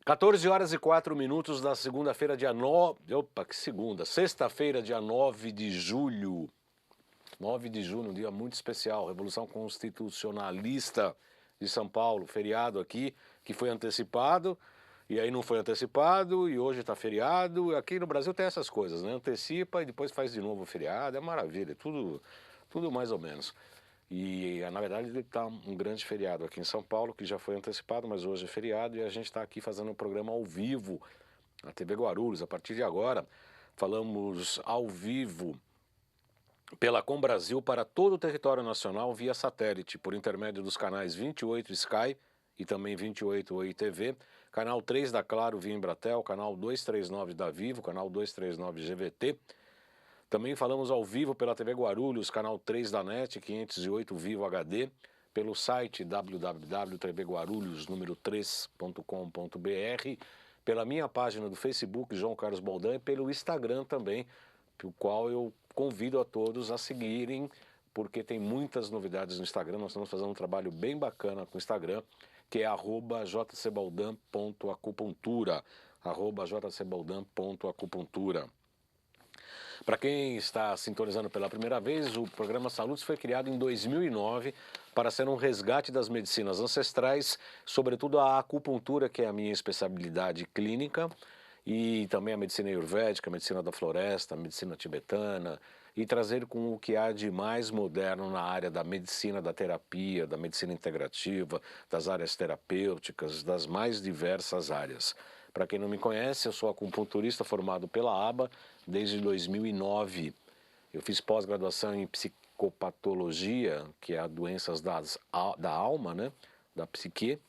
14 horas e 4 minutos da segunda-feira, dia 9... Opa, que segunda! Sexta-feira, dia 9 de julho. 9 de julho, um dia muito especial. Revolução Constitucionalista de São Paulo. Feriado aqui, que foi antecipado. E aí não foi antecipado, e hoje está feriado. Aqui no Brasil tem essas coisas, né? Antecipa e depois faz de novo o feriado. É maravilha, tudo mais ou menos. E, na verdade, está um grande feriado aqui em São Paulo, que já foi antecipado, mas hoje é feriado, e a gente está aqui fazendo um programa ao vivo na TV Guarulhos. A partir de agora, falamos ao vivo pela Com Brasil para todo o território nacional via satélite, por intermédio dos canais 28 Sky e também 28 Oi TV, canal 3 da Claro via Embratel, canal 239 da Vivo, canal 239 GVT. Também falamos ao vivo pela TV Guarulhos, canal 3 da NET, 508 Vivo HD, pelo site www.tvguarulhos3.com.br, pela minha página do Facebook, João Carlos Boldan, e pelo Instagram também, o qual eu convido a todos a seguirem, porque tem muitas novidades no Instagram. Nós estamos fazendo um trabalho bem bacana com o Instagram, que é @jcbaldan.acupuntura, @jcbaldan.acupuntura. Para quem está sintonizando pela primeira vez, o programa Saludes foi criado em 2009 para ser um resgate das medicinas ancestrais, sobretudo a acupuntura, que é a minha especialidade clínica, e também a medicina ayurvédica, a medicina da floresta, a medicina tibetana, e trazer com o que há de mais moderno na área da medicina, da terapia, da medicina integrativa, das áreas terapêuticas, das mais diversas áreas. Para quem não me conhece, eu sou acupunturista formado pela ABA desde 2009. Eu fiz pós-graduação em psicopatologia, que é a doenças da alma, né, da psique,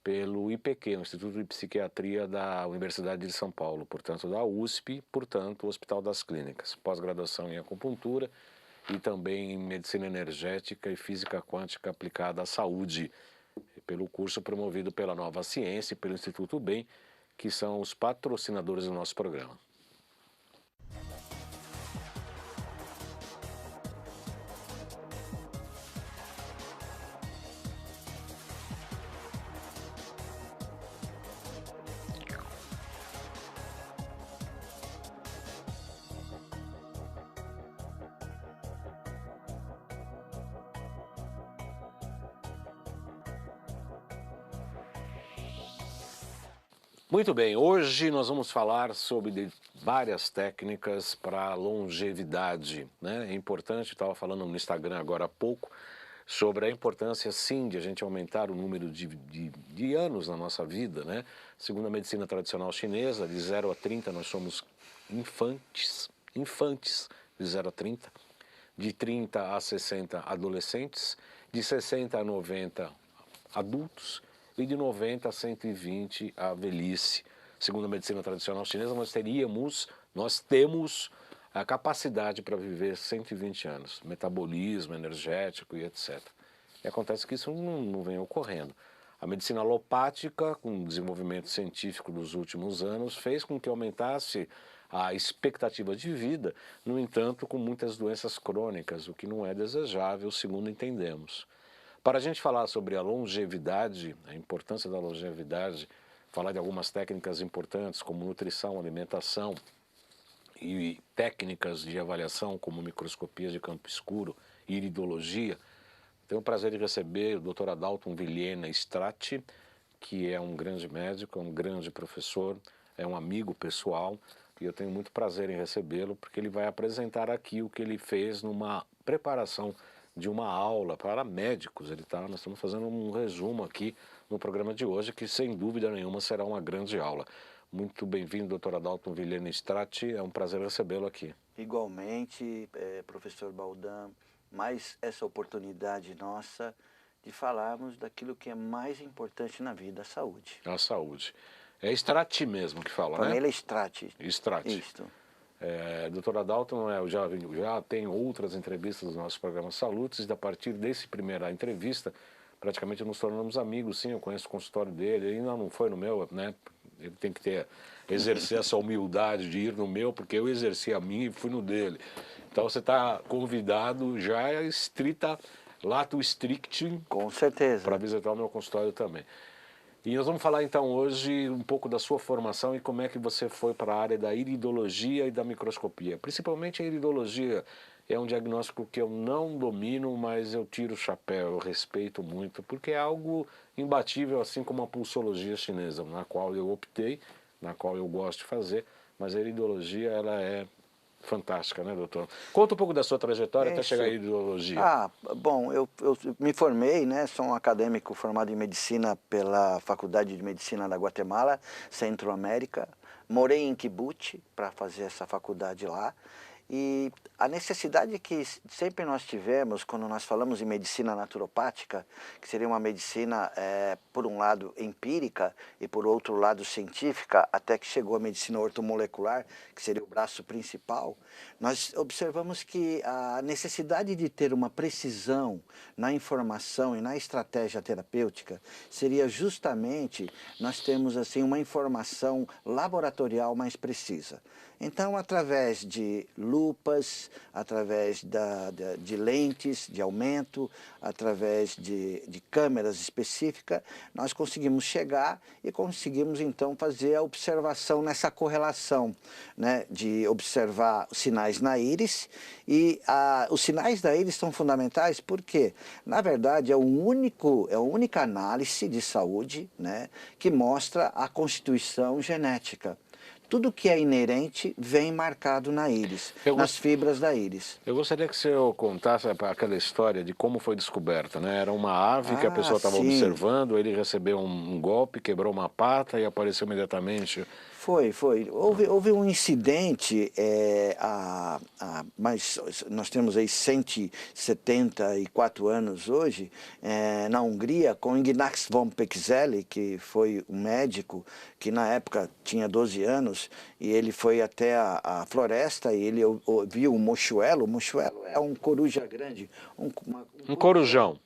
pelo IPQ, o Instituto de Psiquiatria da Universidade de São Paulo, portanto da USP, portanto o Hospital das Clínicas. Pós-graduação em acupuntura e também em medicina energética e física quântica aplicada à saúde, pelo curso promovido pela Nova Ciência e pelo Instituto BEM, que são os patrocinadores do nosso programa. Muito bem, hoje nós vamos falar sobre várias técnicas para longevidade, né? É importante, estava falando no Instagram agora há pouco, sobre a importância sim de a gente aumentar o número de anos na nossa vida, né? Segundo a medicina tradicional chinesa, de 0 a 30 nós somos infantes de 0 a 30, de 30 a 60 adolescentes, de 60 a 90 adultos, e de 90 a 120 a velhice. Segundo a medicina tradicional chinesa, nós temos a capacidade para viver 120 anos, metabolismo energético e etc. E acontece que isso não vem ocorrendo. A medicina alopática, com o desenvolvimento científico dos últimos anos, fez com que aumentasse a expectativa de vida, no entanto, com muitas doenças crônicas, o que não é desejável, segundo entendemos. Para a gente falar sobre a longevidade, a importância da longevidade, falar de algumas técnicas importantes como nutrição, alimentação e técnicas de avaliação como microscopias de campo escuro e iridologia, tenho o prazer de receber o Dr. Adalton Vilhena Strati, que é um grande médico, é um grande professor, é um amigo pessoal, e eu tenho muito prazer em recebê-lo porque ele vai apresentar aqui o que ele fez numa preparação de uma aula para médicos. Nós estamos fazendo um resumo aqui no programa de hoje, que sem dúvida nenhuma será uma grande aula. Muito bem-vindo, doutor Adalton Vilhena Strati, é um prazer recebê-lo aqui. Igualmente, professor Baldan, mais essa oportunidade nossa de falarmos daquilo que é mais importante na vida, a saúde. A saúde. É Strati mesmo que fala, né? Família Strati. Strati. Isto. Doutor Adalton, eu já tenho outras entrevistas dos nossos programas Saludes, e a partir dessa primeira entrevista, praticamente nos tornamos amigos, sim, eu conheço o consultório dele, ele ainda não foi no meu, né? Ele tem que exercer essa humildade de ir no meu, porque eu exerci a minha e fui no dele. Então você está convidado já estrita, lato strict, Com certeza. para visitar o meu consultório também. E nós vamos falar então hoje um pouco da sua formação e como é que você foi para a área da iridologia e da microscopia. Principalmente a iridologia é um diagnóstico que eu não domino, mas eu tiro o chapéu, eu respeito muito, porque é algo imbatível, assim como a pulsologia chinesa, na qual eu optei, na qual eu gosto de fazer, mas a iridologia ela é fantástica, né, doutor? Conta um pouco da sua trajetória até chegar à Isso. iridologia. Ah, bom, eu me formei, né, sou um acadêmico formado em medicina pela Faculdade de Medicina da Guatemala, Centro-América. Morei em Quibuti para fazer essa faculdade lá. E a necessidade que sempre nós tivemos quando nós falamos em medicina naturopática, que seria uma medicina, por um lado, empírica e por outro lado, científica, até que chegou a medicina ortomolecular, que seria o braço principal, nós observamos que a necessidade de ter uma precisão na informação e na estratégia terapêutica seria justamente nós termos assim, uma informação laboratorial mais precisa. Então, através de lupas, através de lentes de aumento, através de câmeras específicas, nós conseguimos chegar e conseguimos então fazer a observação nessa correlação, né, de observar os sinais na íris. E os sinais da íris são fundamentais porque, na verdade, é a única análise de saúde, né, que mostra a constituição genética. Tudo que é inerente vem marcado na íris, nas fibras da íris. Eu gostaria que você contasse aquela história de como foi descoberta, né? Era uma ave que a Ah, pessoa estava sim. observando, ele recebeu um golpe, quebrou uma pata e apareceu imediatamente. Foi. Houve um incidente, mas nós temos aí 174 anos hoje, na Hungria, com Ignaz von Petzele, que foi um médico que na época tinha 12 anos, e ele foi até a floresta e ele viu o mochuelo. O mochuelo é um coruja grande, um Corujão.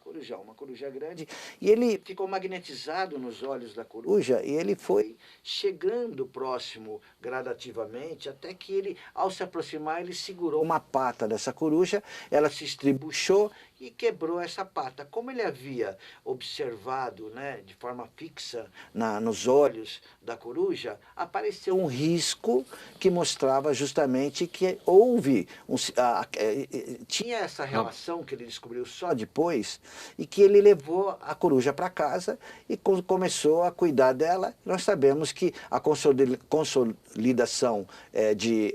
Uma coruja grande, e ele ficou magnetizado nos olhos da coruja e ele foi chegando próximo gradativamente, até que ele, ao se aproximar, ele segurou uma pata dessa coruja, ela se estribuchou e quebrou essa pata. Como ele havia observado, né, de forma fixa nos olhos da coruja, apareceu um risco que mostrava justamente que houve, tinha essa relação que ele descobriu só depois, e que ele levou a coruja para casa e começou a cuidar dela. Nós sabemos que a consolidação de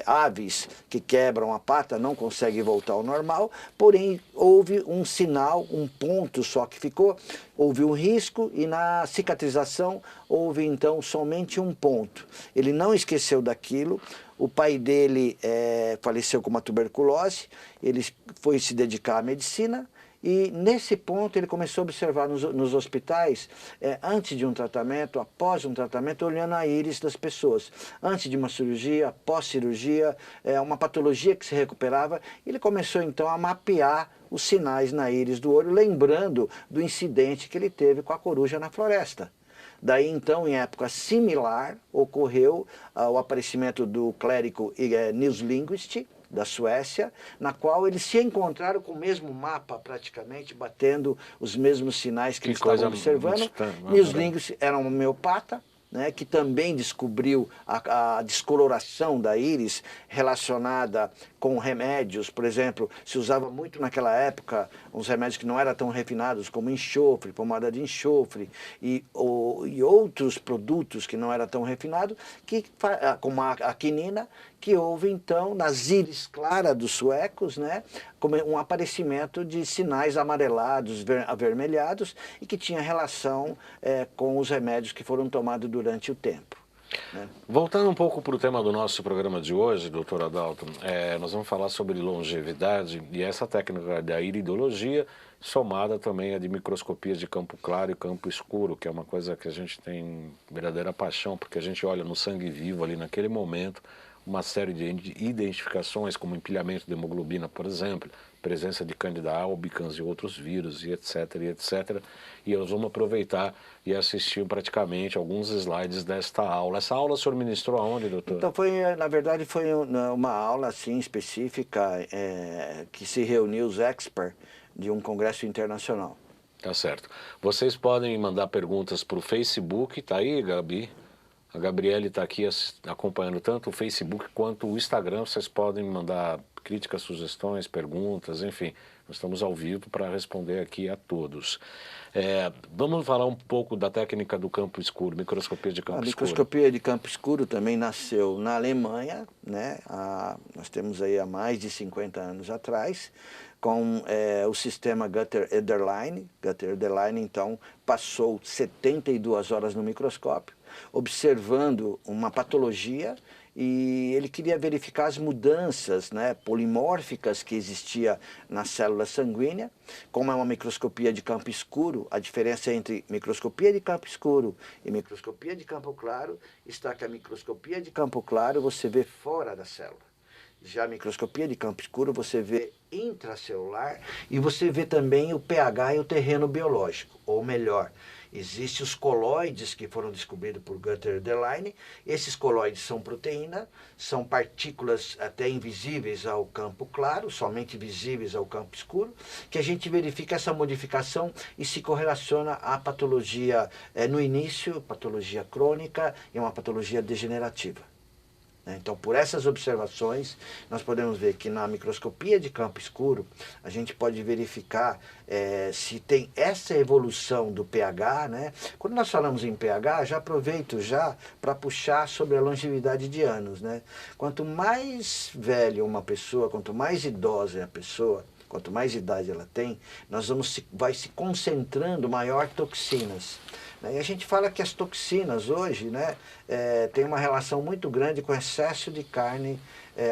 aves que quebram a pata não consegue voltar ao normal, porém houve um sinal, um ponto só que ficou, houve um risco e na cicatrização houve então somente um ponto. Ele não esqueceu daquilo. O pai dele faleceu com uma tuberculose, ele foi se dedicar à medicina. E nesse ponto ele começou a observar nos hospitais, antes de um tratamento, após um tratamento, olhando a íris das pessoas. Antes de uma cirurgia, pós-cirurgia, uma patologia que se recuperava, ele começou então a mapear os sinais na íris do olho, lembrando do incidente que ele teve com a coruja na floresta. Daí então, em época similar, ocorreu o aparecimento do clérigo Nils Lindqvist, da Suécia, na qual eles se encontraram com o mesmo mapa praticamente, batendo os mesmos sinais que eles estavam observando. Nils Lindqvist era um homeopata, né, que também descobriu a descoloração da íris relacionada com remédios. Por exemplo, se usava muito naquela época uns remédios que não eram tão refinados, como enxofre, pomada de enxofre, e outros produtos que não eram tão refinados, como a quinina, que houve então nas íris claras dos suecos, né, como um aparecimento de sinais amarelados, avermelhados, e que tinha relação com os remédios que foram tomados durante o tempo. Né? Voltando um pouco para o tema do nosso programa de hoje, doutor Adalto, nós vamos falar sobre longevidade e essa técnica da iridologia, somada também a de microscopia de campo claro e campo escuro, que é uma coisa que a gente tem verdadeira paixão, porque a gente olha no sangue vivo ali naquele momento, uma série de identificações, como empilhamento de hemoglobina, por exemplo, presença de Candida albicans e outros vírus, e etc, e etc. E nós vamos aproveitar e assistir praticamente alguns slides desta aula. Essa aula o senhor ministrou aonde, doutor? Então, na verdade, foi uma aula assim, específica que se reuniu os experts de um congresso internacional. Tá certo. Vocês podem mandar perguntas para o Facebook, tá aí, Gabi? A Gabriele está aqui acompanhando tanto o Facebook quanto o Instagram. Vocês podem mandar críticas, sugestões, perguntas, enfim. Nós estamos ao vivo para responder aqui a todos. Vamos falar um pouco da técnica do campo escuro, microscopia de campo A escuro. microscopia de campo escuro também nasceu na Alemanha, né? Nós temos aí há mais de 50 anos atrás, com o sistema Gutter-Ederlein. Gutter-Ederlein, então, passou 72 horas no microscópio, observando uma patologia, e ele queria verificar as mudanças, né, polimórficas que existia na célula sanguínea. Como é uma microscopia de campo escuro, a diferença entre microscopia de campo escuro e microscopia de campo claro está que a microscopia de campo claro você vê fora da célula. Já a microscopia de campo escuro você vê intracelular e você vê também o pH e o terreno biológico, ou melhor, existem os colóides que foram descobridos por Gutter-Ederlein. Esses colóides são proteína, são partículas até invisíveis ao campo claro, somente visíveis ao campo escuro, que a gente verifica essa modificação e se correlaciona à patologia no início, patologia crônica e uma patologia degenerativa. Então, por essas observações, nós podemos ver que na microscopia de campo escuro, a gente pode verificar se tem essa evolução do pH, né? Quando nós falamos em pH, já aproveito para puxar sobre a longevidade de anos, né? Quanto mais velho uma pessoa, quanto mais idosa é a pessoa, quanto mais idade ela tem, vai se concentrando maior toxinas. E a gente fala que as toxinas hoje, né, tem uma relação muito grande com o excesso de carne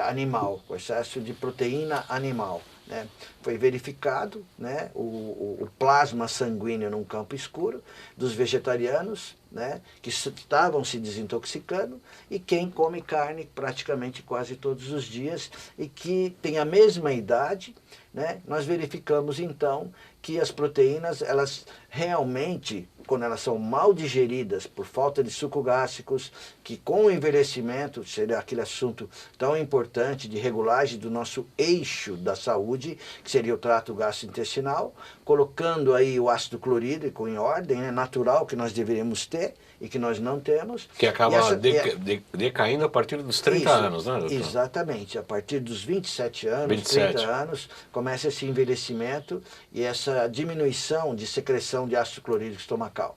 animal, com o excesso de proteína animal. Né? Foi verificado, né, o plasma sanguíneo num campo escuro dos vegetarianos, né, que estavam se desintoxicando, e quem come carne praticamente quase todos os dias e que tem a mesma idade, né, nós verificamos então que as proteínas, elas realmente, quando elas são mal digeridas por falta de sucos gástricos, que com o envelhecimento, seria aquele assunto tão importante de regulagem do nosso eixo da saúde, que seria o trato gastrointestinal, colocando aí o ácido clorídrico em ordem, é natural que nós deveríamos ter e que nós não temos. Que acaba decaindo a partir dos 30 anos, né, doutor? Exatamente, a partir dos 27 anos, 30 anos, começa esse envelhecimento e essa diminuição de secreção de ácido clorídrico estomacal.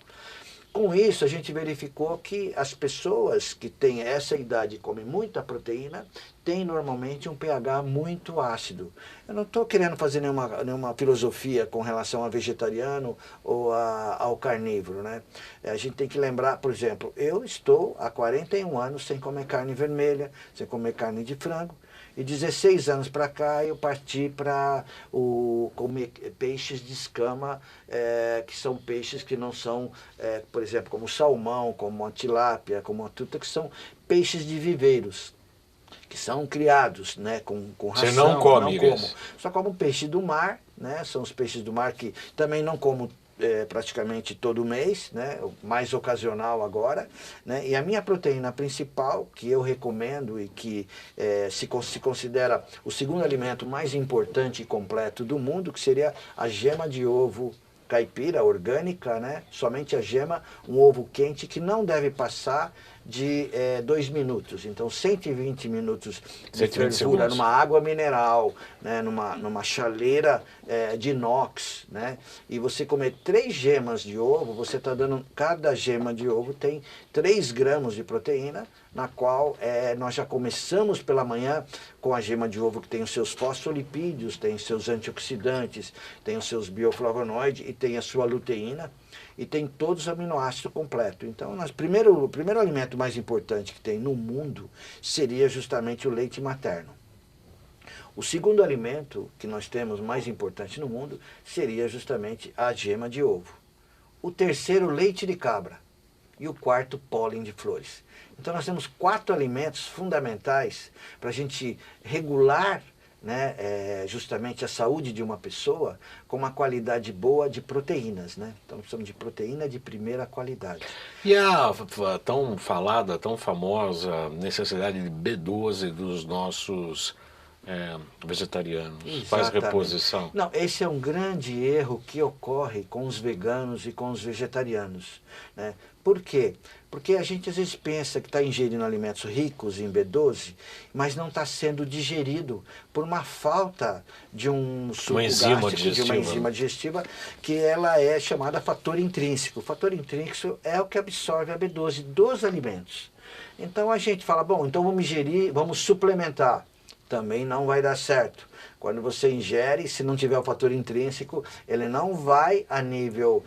Com isso, a gente verificou que as pessoas que têm essa idade e comem muita proteína, têm normalmente um pH muito ácido. Eu não estou querendo fazer nenhuma filosofia com relação a vegetariano ou ao carnívoro, né? A gente tem que lembrar, por exemplo, eu estou há 41 anos sem comer carne vermelha, sem comer carne de frango, e 16 anos para cá eu parti para comer peixes de escama, que são peixes que não são, por exemplo, como o salmão, como a tilápia, como a truta, que são peixes de viveiros, que são criados, né, com ração. Você não come, não como. Só como peixe do mar, né, são os peixes do mar que também não como praticamente todo mês, né, mais ocasional agora, né, e a minha proteína principal, que eu recomendo e que se considera o segundo alimento mais importante e completo do mundo, que seria a gema de ovo caipira, orgânica, né, somente a gema, um ovo quente que não deve passar de 2 minutos, então 120 minutos de fervura numa água mineral, né, numa chaleira de inox, né, e você comer 3 gemas de ovo, você está dando, cada gema de ovo tem 3 gramas de proteína, na qual nós já começamos pela manhã com a gema de ovo que tem os seus fosfolipídios, tem os seus antioxidantes, tem os seus bioflavonoides e tem a sua luteína, e tem todos os aminoácidos completos. Então, o primeiro alimento mais importante que tem no mundo seria justamente o leite materno. O segundo alimento que nós temos mais importante no mundo seria justamente a gema de ovo. O terceiro, leite de cabra. E o quarto, pólen de flores. Então, nós temos 4 alimentos fundamentais para a gente regular, né, justamente a saúde de uma pessoa com uma qualidade boa de proteínas, né? Então, precisamos de proteína de primeira qualidade. E a tão falada, tão famosa necessidade de B12 dos nossos vegetarianos, faz Exatamente. reposição. Não, esse é um grande erro que ocorre com os veganos e com os vegetarianos, né? Por quê? Porque a gente às vezes pensa que está ingerindo alimentos ricos em B12, mas não está sendo digerido por uma falta de um suco enzima gástrico, de uma digestiva, enzima né? digestiva, que ela é chamada fator intrínseco. O fator intrínseco é o que absorve a B12 dos alimentos. Então a gente fala, bom, então vamos ingerir, vamos suplementar. Também não vai dar certo. Quando você ingere, se não tiver o fator intrínseco, ele não vai a nível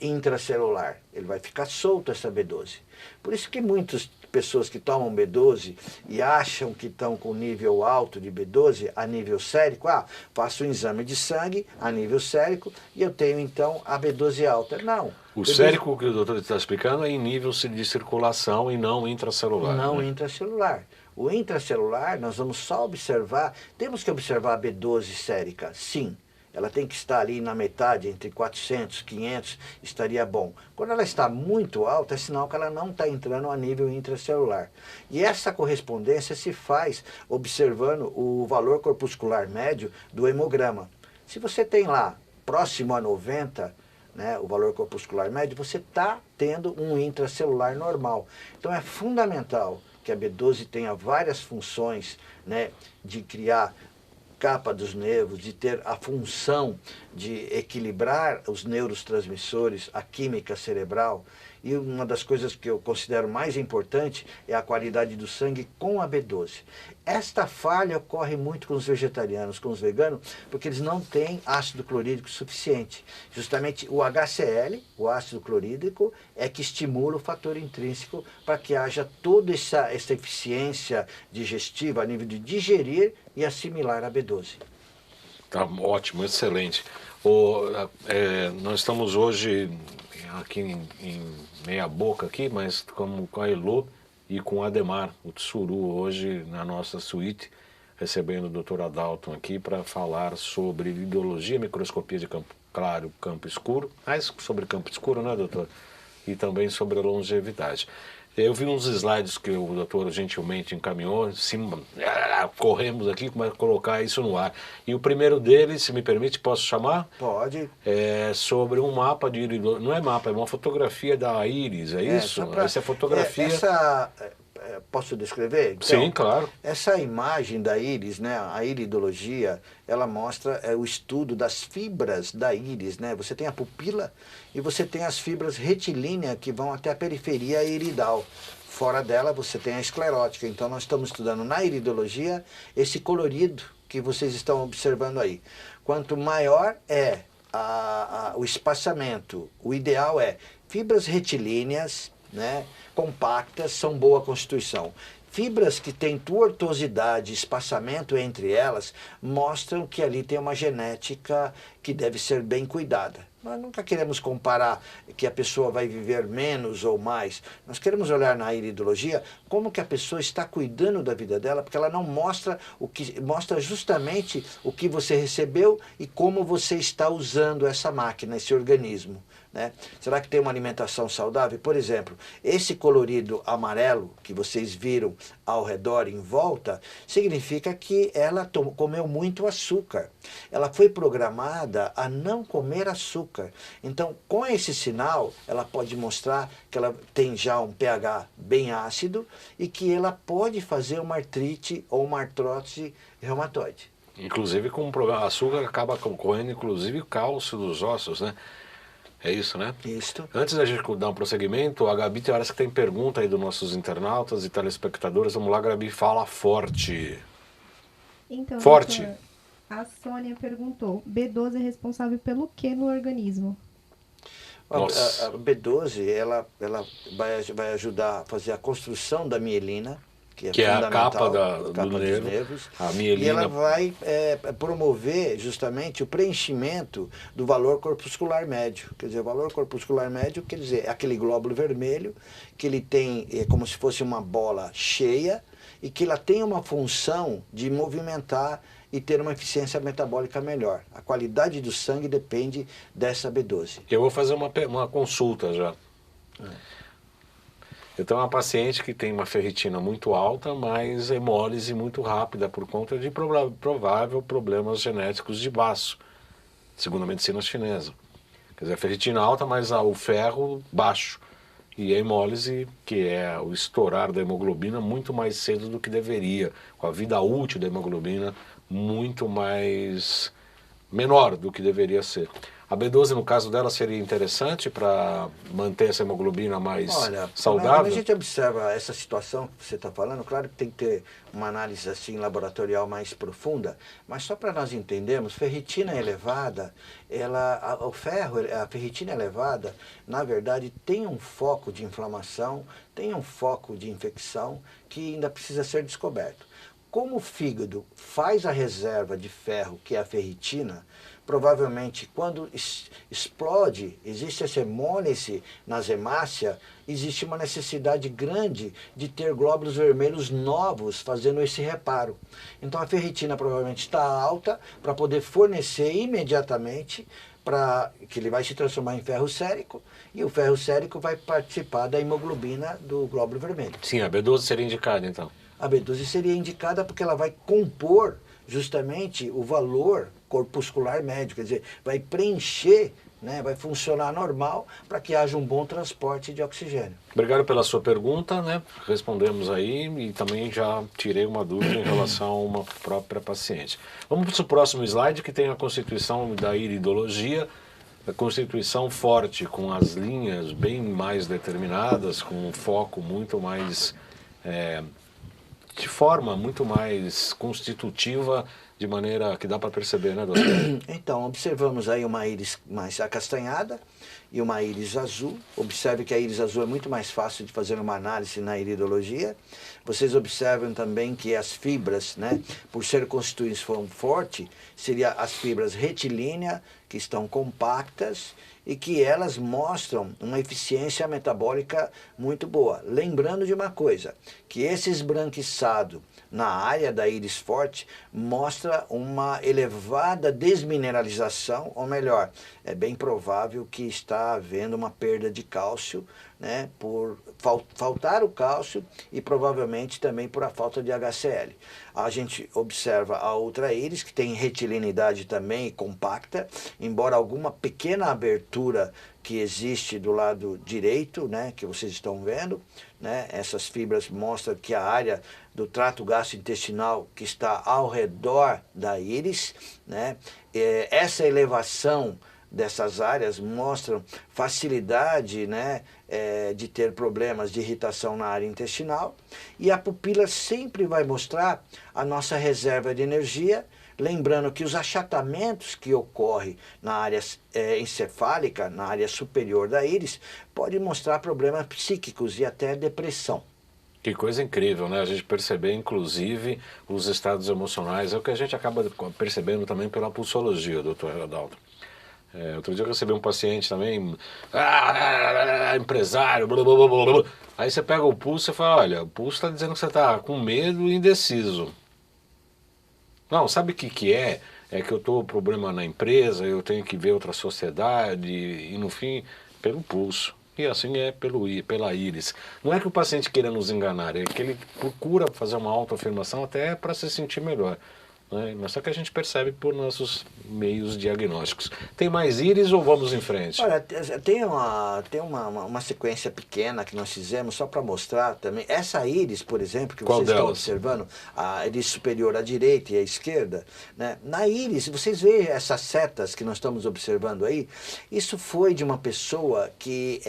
intracelular. Ele vai ficar solto essa B12. Por isso que muitas pessoas que tomam B12 e acham que estão com nível alto de B12 a nível sérico, faço um exame de sangue a nível sérico e eu tenho então a B12 alta. Não. O B12 sérico que o doutor está explicando é em nível de circulação e não intracelular. não né? intracelular. O intracelular, nós vamos só observar, temos que observar a B12 sérica, sim. Ela tem que estar ali na metade, entre 400 e 500, estaria bom. Quando ela está muito alta, é sinal que ela não está entrando a nível intracelular. E essa correspondência se faz observando o valor corpuscular médio do hemograma. Se você tem lá, próximo a 90, né, o valor corpuscular médio, você está tendo um intracelular normal. Então é fundamental que a B12 tenha várias funções, né, de criar capa dos nervos, de ter a função de equilibrar os neurotransmissores, a química cerebral. E uma das coisas que eu considero mais importante é a qualidade do sangue com a B12. Esta falha ocorre muito com os vegetarianos, com os veganos, porque eles não têm ácido clorídrico suficiente. Justamente o HCl, o ácido clorídrico, é que estimula o fator intrínseco para que haja toda essa eficiência digestiva a nível de digerir e assimilar a B12. Tá ótimo, excelente. Nós estamos hoje aqui em meia boca aqui, mas com a Elo e com o Ademar, o Tsuru, hoje na nossa suíte, recebendo o Dr. Adalton aqui para falar sobre ideologia, microscopia de campo claro, campo escuro, mais sobre campo escuro, né, doutor? E também sobre a longevidade. Eu vi uns slides que o doutor gentilmente encaminhou, corremos aqui para colocar isso no ar. E o primeiro deles, se me permite, posso chamar? Pode. É sobre um mapa de íris, não é mapa, é uma fotografia da íris, é isso? Essa é a fotografia... Posso descrever? Então, sim, claro. Essa imagem da íris, né, a iridologia, ela mostra o estudo das fibras da íris, né? Você tem a pupila e você tem as fibras retilíneas que vão até a periferia iridal. Fora dela você tem a esclerótica. Então nós estamos estudando na iridologia esse colorido que vocês estão observando aí. Quanto maior é o espaçamento, o ideal é fibras retilíneas, né, compactas, são boa constituição. Fibras que têm tortuosidade, espaçamento entre elas, mostram que ali tem uma genética que deve ser bem cuidada. Nós nunca queremos comparar que a pessoa vai viver menos ou mais. Nós queremos olhar na iridologia como que a pessoa está cuidando da vida dela, porque ela não mostra o que mostra justamente o que você recebeu e como você está usando essa máquina, esse organismo. Né? Será que tem uma alimentação saudável? Por exemplo, esse colorido amarelo que vocês viram ao redor, em volta, significa que ela comeu muito açúcar. Ela foi programada a não comer açúcar. Então, com esse sinal, ela pode mostrar que ela tem já um pH bem ácido e que ela pode fazer uma artrite ou uma artrose reumatoide. Inclusive, com o problema, açúcar acaba corroendo, inclusive, o cálcio dos ossos, né? É isso, né? Isso. Antes da gente dar um prosseguimento, a Gabi parece que tem pergunta aí dos nossos internautas e telespectadores. Vamos lá, Gabi, fala forte. Então, forte. Doutor, a Sônia perguntou, B12 é responsável pelo que no organismo? A B12, ela vai ajudar a fazer a construção da mielina, que é a capa, dos nervos, a mielina. E ela vai promover justamente o preenchimento do valor corpuscular médio. Quer dizer, o valor corpuscular médio, quer dizer, é aquele glóbulo vermelho, que ele tem como se fosse uma bola cheia, e que ela tem uma função de movimentar e ter uma eficiência metabólica melhor. A qualidade do sangue depende dessa B12. Eu vou fazer uma consulta já. Então é uma paciente que tem uma ferritina muito alta, mas hemólise muito rápida por conta de provável problemas genéticos de baço, segundo a medicina chinesa. Quer dizer, a ferritina alta, mas o ferro baixo. E a hemólise, que é o estourar da hemoglobina muito mais cedo do que deveria, com a vida útil da hemoglobina muito mais menor do que deveria ser. A B12, no caso dela, seria interessante para manter essa hemoglobina mais saudável? Quando a gente observa essa situação que você está falando, claro que tem que ter uma análise assim laboratorial mais profunda, mas só para nós entendermos, ferritina elevada, o ferro, a ferritina elevada, na verdade, tem um foco de inflamação, tem um foco de infecção que ainda precisa ser descoberto. Como o fígado faz a reserva de ferro, que é a ferritina, provavelmente quando explode, existe essa hemólise nas hemácias, existe uma necessidade grande de ter glóbulos vermelhos novos fazendo esse reparo. Então a ferritina provavelmente está alta para poder fornecer imediatamente, que ele vai se transformar em ferro sérico, e o ferro sérico vai participar da hemoglobina do glóbulo vermelho. Sim, a B12 seria indicada então. A B12 seria indicada porque ela vai compor justamente o valor corpuscular médio, quer dizer, vai preencher, né, vai funcionar normal para que haja um bom transporte de oxigênio. Obrigado pela sua pergunta, né? Respondemos aí e também já tirei uma dúvida em relação a uma própria paciente. Vamos para o próximo slide, que tem a constituição da iridologia, a constituição forte, com as linhas bem mais determinadas, com um foco muito mais... de forma muito mais constitutiva, de maneira que dá para perceber, né, doutor? Então, observamos aí uma íris mais acastanhada e uma íris azul. Observe que a íris azul é muito mais fácil de fazer uma análise na iridologia. Vocês observam também que as fibras, né, por ser constituição forte, seria as fibras retilíneas, que estão compactas e que elas mostram uma eficiência metabólica muito boa. Lembrando de uma coisa, que esse esbranquiçado na área da íris forte mostra uma elevada desmineralização, ou melhor, é bem provável que está havendo uma perda de cálcio, né, por faltar o cálcio e provavelmente também por a falta de HCl. A gente observa a outra íris, que tem retilinidade também compacta, embora alguma pequena abertura que existe do lado direito, né, que vocês estão vendo, né, essas fibras mostram que a área do trato gastrointestinal que está ao redor da íris, né, essa elevação dessas áreas mostram facilidade, né, de ter problemas de irritação na área intestinal, e a pupila sempre vai mostrar a nossa reserva de energia, lembrando que os achatamentos que ocorrem na área encefálica, na área superior da íris, podem mostrar problemas psíquicos e até depressão. Que coisa incrível, né? A gente perceber, inclusive, os estados emocionais. É o que a gente acaba percebendo também pela pulsologia, doutor Adalto. Outro dia eu recebi um paciente também, empresário, blá, blá, blá, blá, blá. Aí você pega o pulso e fala, olha, o pulso está dizendo que você está com medo e indeciso. Não, sabe o que é? É que eu estou com problema na empresa, eu tenho que ver outra sociedade e no fim, pelo pulso. E assim é pela íris. Não é que o paciente queira nos enganar, é que ele procura fazer uma autoafirmação até para se sentir melhor. Mas só que a gente percebe por nossos meios diagnósticos. Tem mais íris ou vamos em frente? Olha, tem uma sequência pequena que nós fizemos só para mostrar também. Essa íris, por exemplo, que Qual vocês delas? estão observando, a íris superior à direita e à esquerda, né? Na íris, vocês veem essas setas que nós estamos observando aí, isso foi de uma pessoa que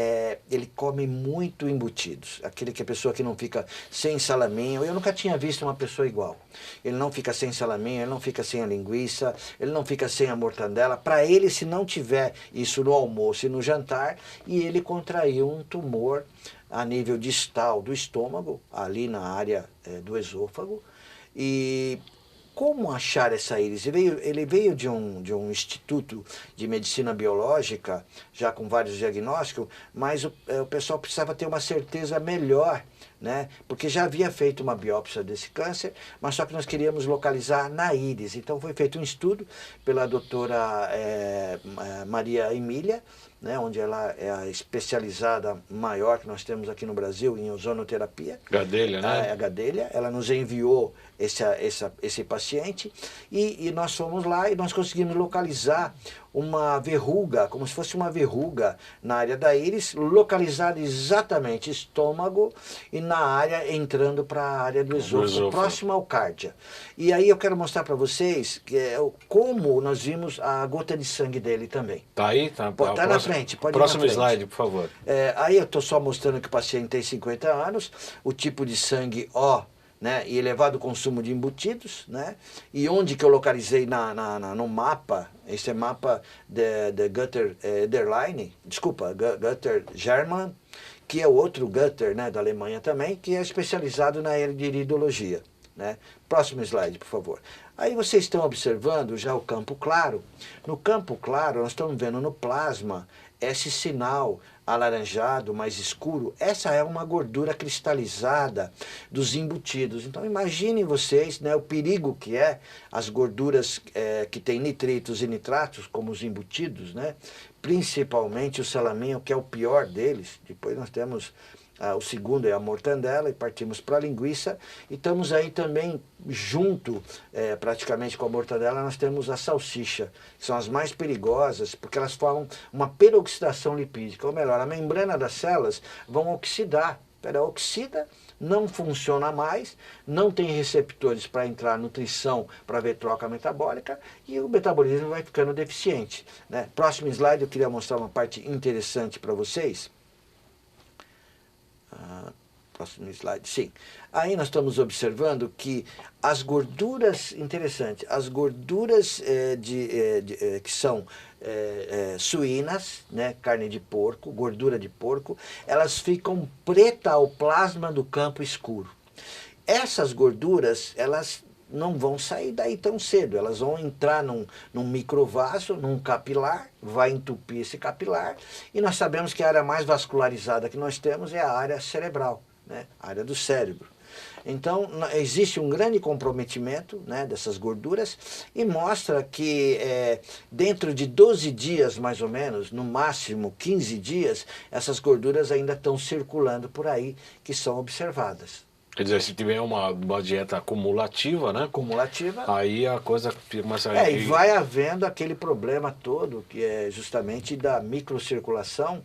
ele come muito embutidos. Aquele que é a pessoa que não fica sem salaminho. Eu nunca tinha visto uma pessoa igual. Ele não fica sem salaminho, ele não fica sem a linguiça, ele não fica sem a mortandela. Para ele, se não tiver isso no almoço e no jantar, e ele contraiu um tumor a nível distal do estômago, ali na área do esôfago. E como achar essa íris? Ele veio de um instituto de medicina biológica, já com vários diagnósticos, mas o pessoal precisava ter uma certeza melhor, né? Porque já havia feito uma biópsia desse câncer, mas só que nós queríamos localizar na íris. Então foi feito um estudo pela doutora Maria Emília, né, onde ela é a especializada maior que nós temos aqui no Brasil em ozonoterapia. Gadelha, né? A Gadelha, ela nos enviou esse paciente e nós fomos lá e nós conseguimos localizar uma verruga, como se fosse uma verruga na área da íris, localizada exatamente estômago e na área entrando para a área do esôfago, próximo ao cárdia. E aí eu quero mostrar para vocês como nós vimos a gota de sangue dele também. Tá aí? Tá na frente, pode ir próximo na frente. slide, por favor. Aí eu estou só mostrando que o paciente tem 50 anos, o tipo de sangue O, né, e elevado consumo de embutidos, né, e onde que eu localizei no mapa, esse é mapa de Gutter Ederlein, desculpa, Gutter German, que é o outro Gutter, né, da Alemanha também, que é especializado na área de iridologia, né. Próximo slide, por favor. Aí vocês estão observando já o campo claro. No campo claro, nós estamos vendo no plasma esse sinal alaranjado, mais escuro. Essa é uma gordura cristalizada dos embutidos. Então imaginem vocês, né, o perigo que é as gorduras que têm nitritos e nitratos, como os embutidos, né, principalmente o salaminho, que é o pior deles. Depois nós temos... o segundo é a mortandela e partimos para a linguiça. E estamos aí também junto, praticamente com a mortadela, nós temos a salsicha, que são as mais perigosas, porque elas formam uma peroxidação lipídica, ou melhor, a membrana das células vão oxidar. Ela oxida, não funciona mais, não tem receptores para entrar a nutrição para ver troca metabólica e o metabolismo vai ficando deficiente, né? Próximo slide, eu queria mostrar uma parte interessante para vocês. Próximo slide, sim. Aí nós estamos observando que as gorduras, interessante, as gorduras que são suínas, né, carne de porco, gordura de porco, elas ficam preta ao plasma do campo escuro. Essas gorduras, elas não vão sair daí tão cedo, elas vão entrar num microvaso, num capilar, vai entupir esse capilar, e nós sabemos que a área mais vascularizada que nós temos é a área cerebral, né, a área do cérebro. Então existe um grande comprometimento, né, dessas gorduras e mostra que dentro de 12 dias mais ou menos, no máximo 15 dias, essas gorduras ainda estão circulando por aí, que são observadas. Quer dizer, se tiver uma dieta acumulativa, né? Acumulativa. Aí a coisa começa a... E vai havendo aquele problema todo, que é justamente da microcirculação,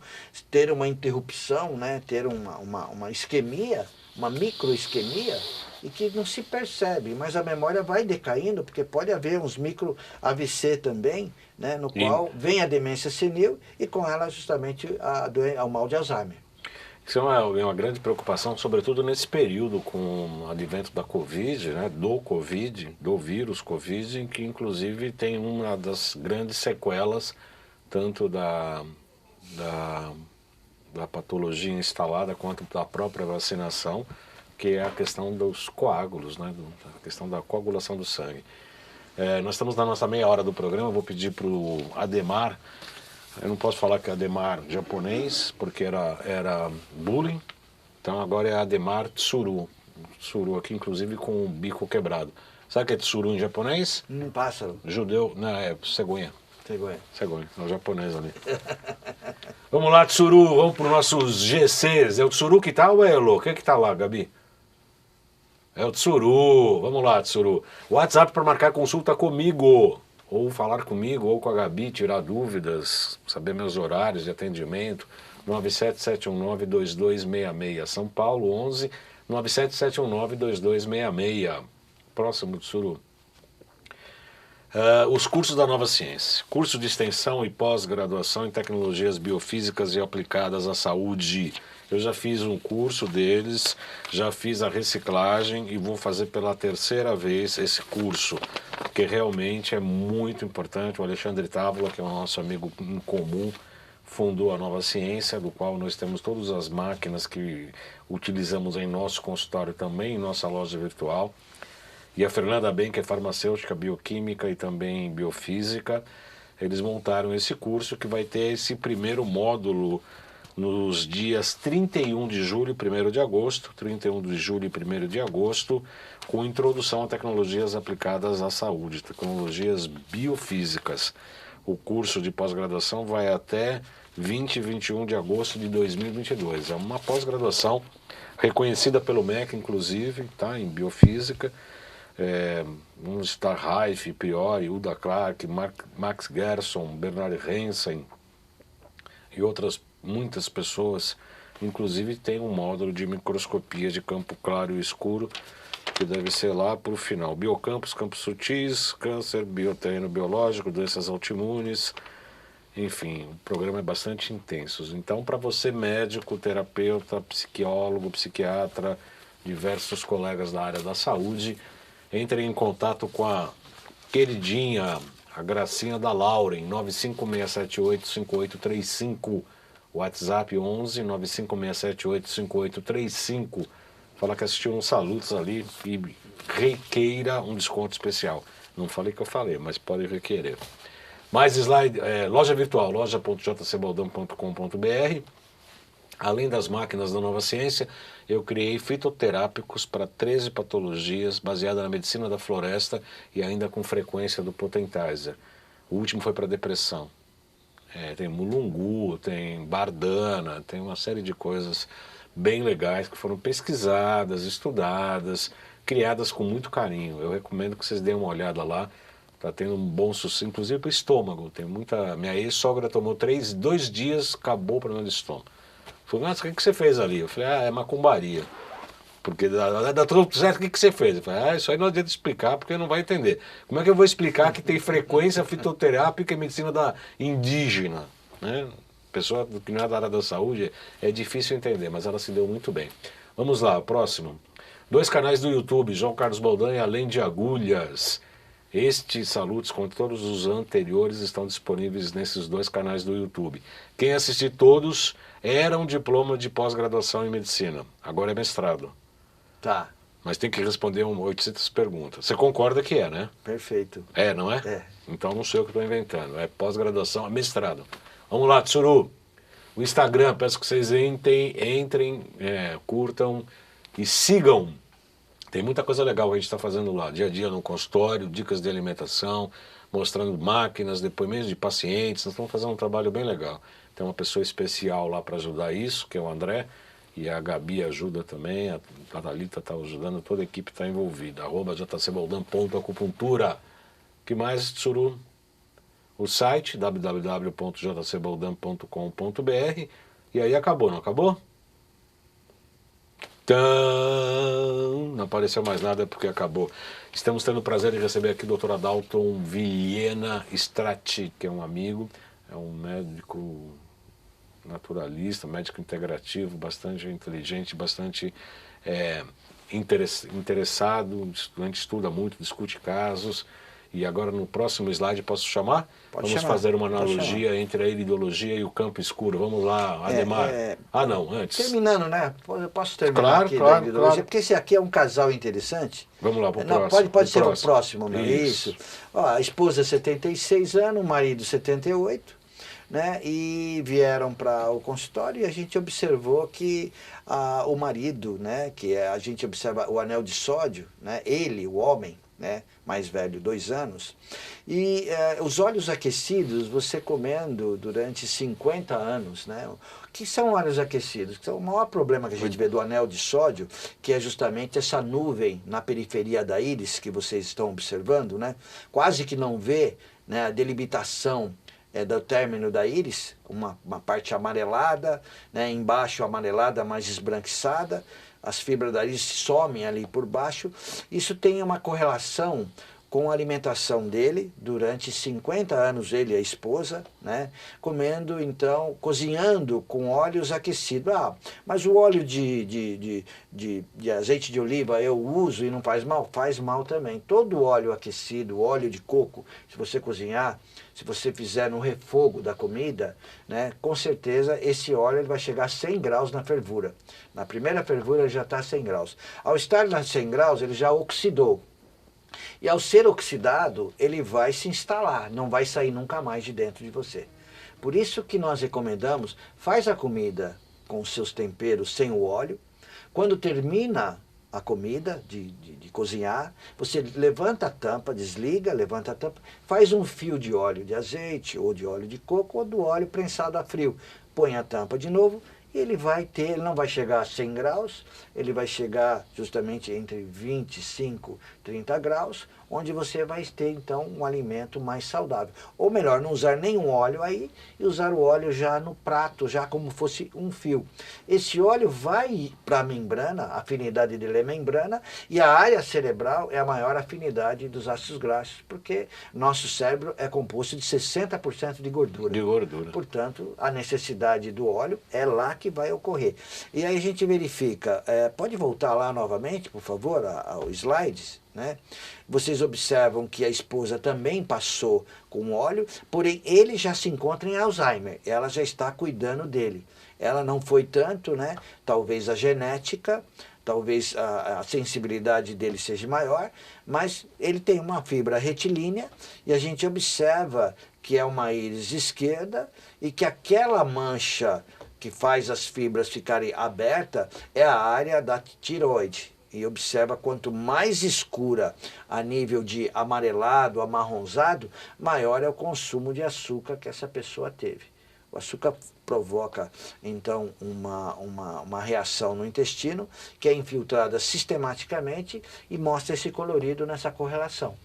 ter uma interrupção, né? Ter uma isquemia, uma microisquemia, e que não se percebe, mas a memória vai decaindo, porque pode haver uns micro AVC também, né? No qual vem a demência senil e com ela justamente o mal de Alzheimer. Isso é uma grande preocupação, sobretudo nesse período com o advento da Covid, né, do vírus Covid, que inclusive tem uma das grandes sequelas, tanto da patologia instalada quanto da própria vacinação, que é a questão dos coágulos, né, a questão da coagulação do sangue. Nós estamos na nossa meia hora do programa, eu vou pedir para o Ademar. Eu não posso falar que é Ademar japonês, porque era bullying. Então agora é Ademar Tsuru. Tsuru aqui, inclusive, com o bico quebrado. Sabe o que é Tsuru em japonês? Um pássaro. Judeu, não, é cegonha. Cegonha, é o japonês ali. Vamos lá, Tsuru, vamos para os nossos GCs. É o Tsuru que tá ou é Elo? O que tá lá, Gabi? É o Tsuru. Vamos lá, Tsuru. WhatsApp para marcar consulta comigo. Ou falar comigo, ou com a Gabi, tirar dúvidas, saber meus horários de atendimento, 97719-2266, São Paulo, 11 97719-2266. Próximo, Tsuru. Os cursos da Nova Ciência. Curso de extensão e pós-graduação em tecnologias biofísicas e aplicadas à saúde. Eu já fiz um curso deles, já fiz a reciclagem e vou fazer pela terceira vez esse curso, porque realmente é muito importante. O Alexandre Távola, que é o nosso amigo em comum, fundou a Nova Ciência, do qual nós temos todas as máquinas que utilizamos em nosso consultório também, em nossa loja virtual. E a Fernanda Ben, que é farmacêutica, bioquímica e também biofísica, eles montaram esse curso que vai ter esse primeiro módulo nos dias 31 de julho e 1º de agosto, 31 de julho e 1º de agosto, com introdução a tecnologias aplicadas à saúde, tecnologias biofísicas. O curso de pós-graduação vai até 20 e 21 de agosto de 2022. É uma pós-graduação reconhecida pelo MEC, inclusive, tá, em biofísica. Vamos estar Raif, Priori, Uda Clark, Max Gerson, Bernard Rensen e outras muitas pessoas. Inclusive tem um módulo de microscopia de campo claro e escuro, que deve ser lá para o final. Biocampos, campos sutis, câncer, bioterreno biológico, doenças autoimunes, enfim, o programa é bastante intenso. Então, para você, médico, terapeuta, psicólogo, psiquiatra, diversos colegas da área da saúde, entre em contato com a queridinha, a gracinha da Lauren, 956785835, WhatsApp 11 956785835. Fala que assistiu uns salutos ali e requeira um desconto especial. Não falei que eu falei, mas pode requerer. Mais slide, loja virtual, loja.jcbaldão.com.br. Além das máquinas da Nova Ciência, eu criei fitoterápicos para 13 patologias, baseada na medicina da floresta e ainda com frequência do Potentizer. O último foi para depressão. Tem mulungu, tem bardana, tem uma série de coisas bem legais que foram pesquisadas, estudadas, criadas com muito carinho. Eu recomendo que vocês deem uma olhada lá. Está tendo um bom sucesso, inclusive para o estômago. Tem muita... Minha ex-sogra tomou 2 dias, acabou o problema do estômago. Falei, nossa, o que você fez ali? Eu falei, é macumbaria. Porque dá tudo certo, o que você fez? Eu falei, isso aí não adianta explicar, porque não vai entender. Como é que eu vou explicar que tem frequência fitoterápica e medicina indígena? Né? Pessoa que não é da área da saúde, é difícil entender, mas ela se deu muito bem. Vamos lá, próximo. 2 canais do YouTube, João Carlos Baldan e Além de Agulhas. Estes salutos, como todos os anteriores, estão disponíveis nesses 2 canais do YouTube. Quem assistir todos era um diploma de pós-graduação em medicina. Agora é mestrado. Tá. Mas tem que responder 800 perguntas. Você concorda que né? Perfeito. Não é? É. Então não sei o que estou inventando. É pós-graduação, é mestrado. Vamos lá, Tsuru. O Instagram, peço que vocês entrem, curtam e sigam. Tem muita coisa legal que a gente está fazendo lá, dia a dia no consultório, dicas de alimentação, mostrando máquinas, depoimentos de pacientes. Nós estamos fazendo um trabalho bem legal. Tem uma pessoa especial lá para ajudar isso, que é o André, e a Gabi ajuda também, a Thalita está ajudando, toda a equipe está envolvida. @jcbaldan.acupuntura. Que mais, Tsuru? O site, www.jcbaldan.com.br. E aí acabou, não acabou? Não apareceu mais nada porque acabou. Estamos tendo o prazer de receber aqui o Dr. Adalton Vilhena Strati, que é um amigo, é um médico naturalista, médico integrativo, bastante inteligente, bastante interessado, a gente estuda muito, discute casos. E agora no próximo slide posso chamar? Vamos fazer uma analogia entre a iridologia e o campo escuro. Vamos lá, Ademar. Não, antes. Terminando, né? Eu posso terminar aqui da iridologia, claro. Porque esse aqui é um casal interessante. Vamos lá, para o próximo. Pode ser o próximo, né? Isso. Ó, a esposa 76 anos, o marido 78, né? E vieram para o consultório e a gente observou que o marido, né? Que a gente observa o anel de sódio, né? Ele, o homem, né, mais velho, 2 anos, e os óleos aquecidos, você comendo durante 50 anos, né, o que são óleos aquecidos? Que são o maior problema que a gente vê do anel de sódio, que é justamente essa nuvem na periferia da íris, que vocês estão observando, né, quase que não vê, né, a delimitação do término da íris, uma parte amarelada, né, embaixo amarelada, mais esbranquiçada, as fibras da íris somem ali por baixo. Isso tem uma correlação com a alimentação dele durante 50 anos, ele e a esposa, né, comendo, então, cozinhando com óleos aquecidos. Mas o óleo de azeite de oliva eu uso e não faz mal? Faz mal também. Todo óleo aquecido, óleo de coco, se você cozinhar, se você fizer no refogo da comida, né, com certeza esse óleo ele vai chegar a 100 graus na fervura. Na primeira fervura ele já está a 100 graus. Ao estar a 100 graus, ele já oxidou. E ao ser oxidado, ele vai se instalar, não vai sair nunca mais de dentro de você. Por isso que nós recomendamos, faz a comida com os seus temperos sem o óleo. Quando termina a comida, de cozinhar, você levanta a tampa, desliga, levanta a tampa, faz um fio de óleo de azeite, ou de óleo de coco, ou do óleo prensado a frio. Põe a tampa de novo, e ele não vai chegar a 100 graus, ele vai chegar justamente entre 25 e 30 graus, onde você vai ter então um alimento mais saudável. Ou melhor, não usar nenhum óleo aí e usar o óleo já no prato, já como fosse um fio. Esse óleo vai para a membrana, a afinidade dele é membrana, e a área cerebral é a maior afinidade dos ácidos graxos, porque nosso cérebro é composto de 60% de gordura. De gordura. Portanto, a necessidade do óleo é lá que vai ocorrer. E aí a gente verifica, pode voltar lá novamente, por favor, ao slides, né? Vocês observam que a esposa também passou com óleo, porém ele já se encontra em Alzheimer, ela já está cuidando dele. Ela não foi tanto, né? Talvez a genética, talvez a sensibilidade dele seja maior, mas ele tem uma fibra retilínea e a gente observa que é uma íris esquerda e que aquela mancha que faz as fibras ficarem abertas é a área da tireoide. E observa, quanto mais escura a nível de amarelado, amarronzado, maior é o consumo de açúcar que essa pessoa teve. O açúcar provoca, então, uma reação no intestino, que é infiltrada sistematicamente e mostra esse colorido nessa correlação.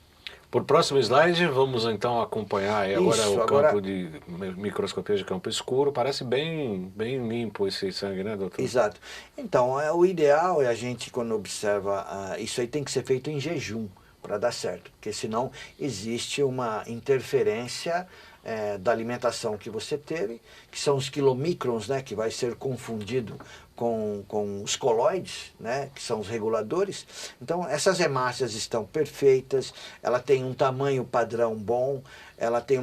Por próximo slide, vamos então acompanhar aí Isso, agora campo de microscopia de campo escuro. Parece bem limpo esse sangue, né, doutor? Exato. Então, o ideal é a gente, quando observa, isso aí tem que ser feito em jejum para dar certo, porque senão existe uma interferência da alimentação que você teve, que são os quilomicrons, né, que vai ser confundido com os coloides, né, que são os reguladores. Então, essas hemácias estão perfeitas, ela tem um tamanho padrão bom, ela tem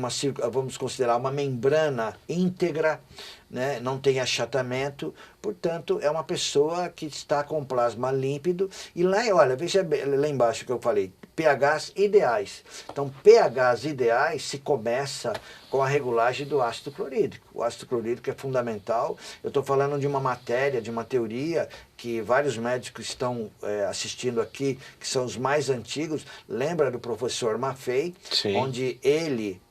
vamos considerar uma membrana íntegra, né, não tem achatamento, portanto, é uma pessoa que está com plasma límpido. E lá, olha, veja lá embaixo que eu falei, pHs ideais. Então, pHs ideais se começa com a regulagem do ácido clorídrico. O ácido clorídrico é fundamental. Eu estou falando de uma matéria, de uma teoria que vários médicos estão assistindo aqui, que são os mais antigos. Lembra do professor Maffei, Sim. onde ele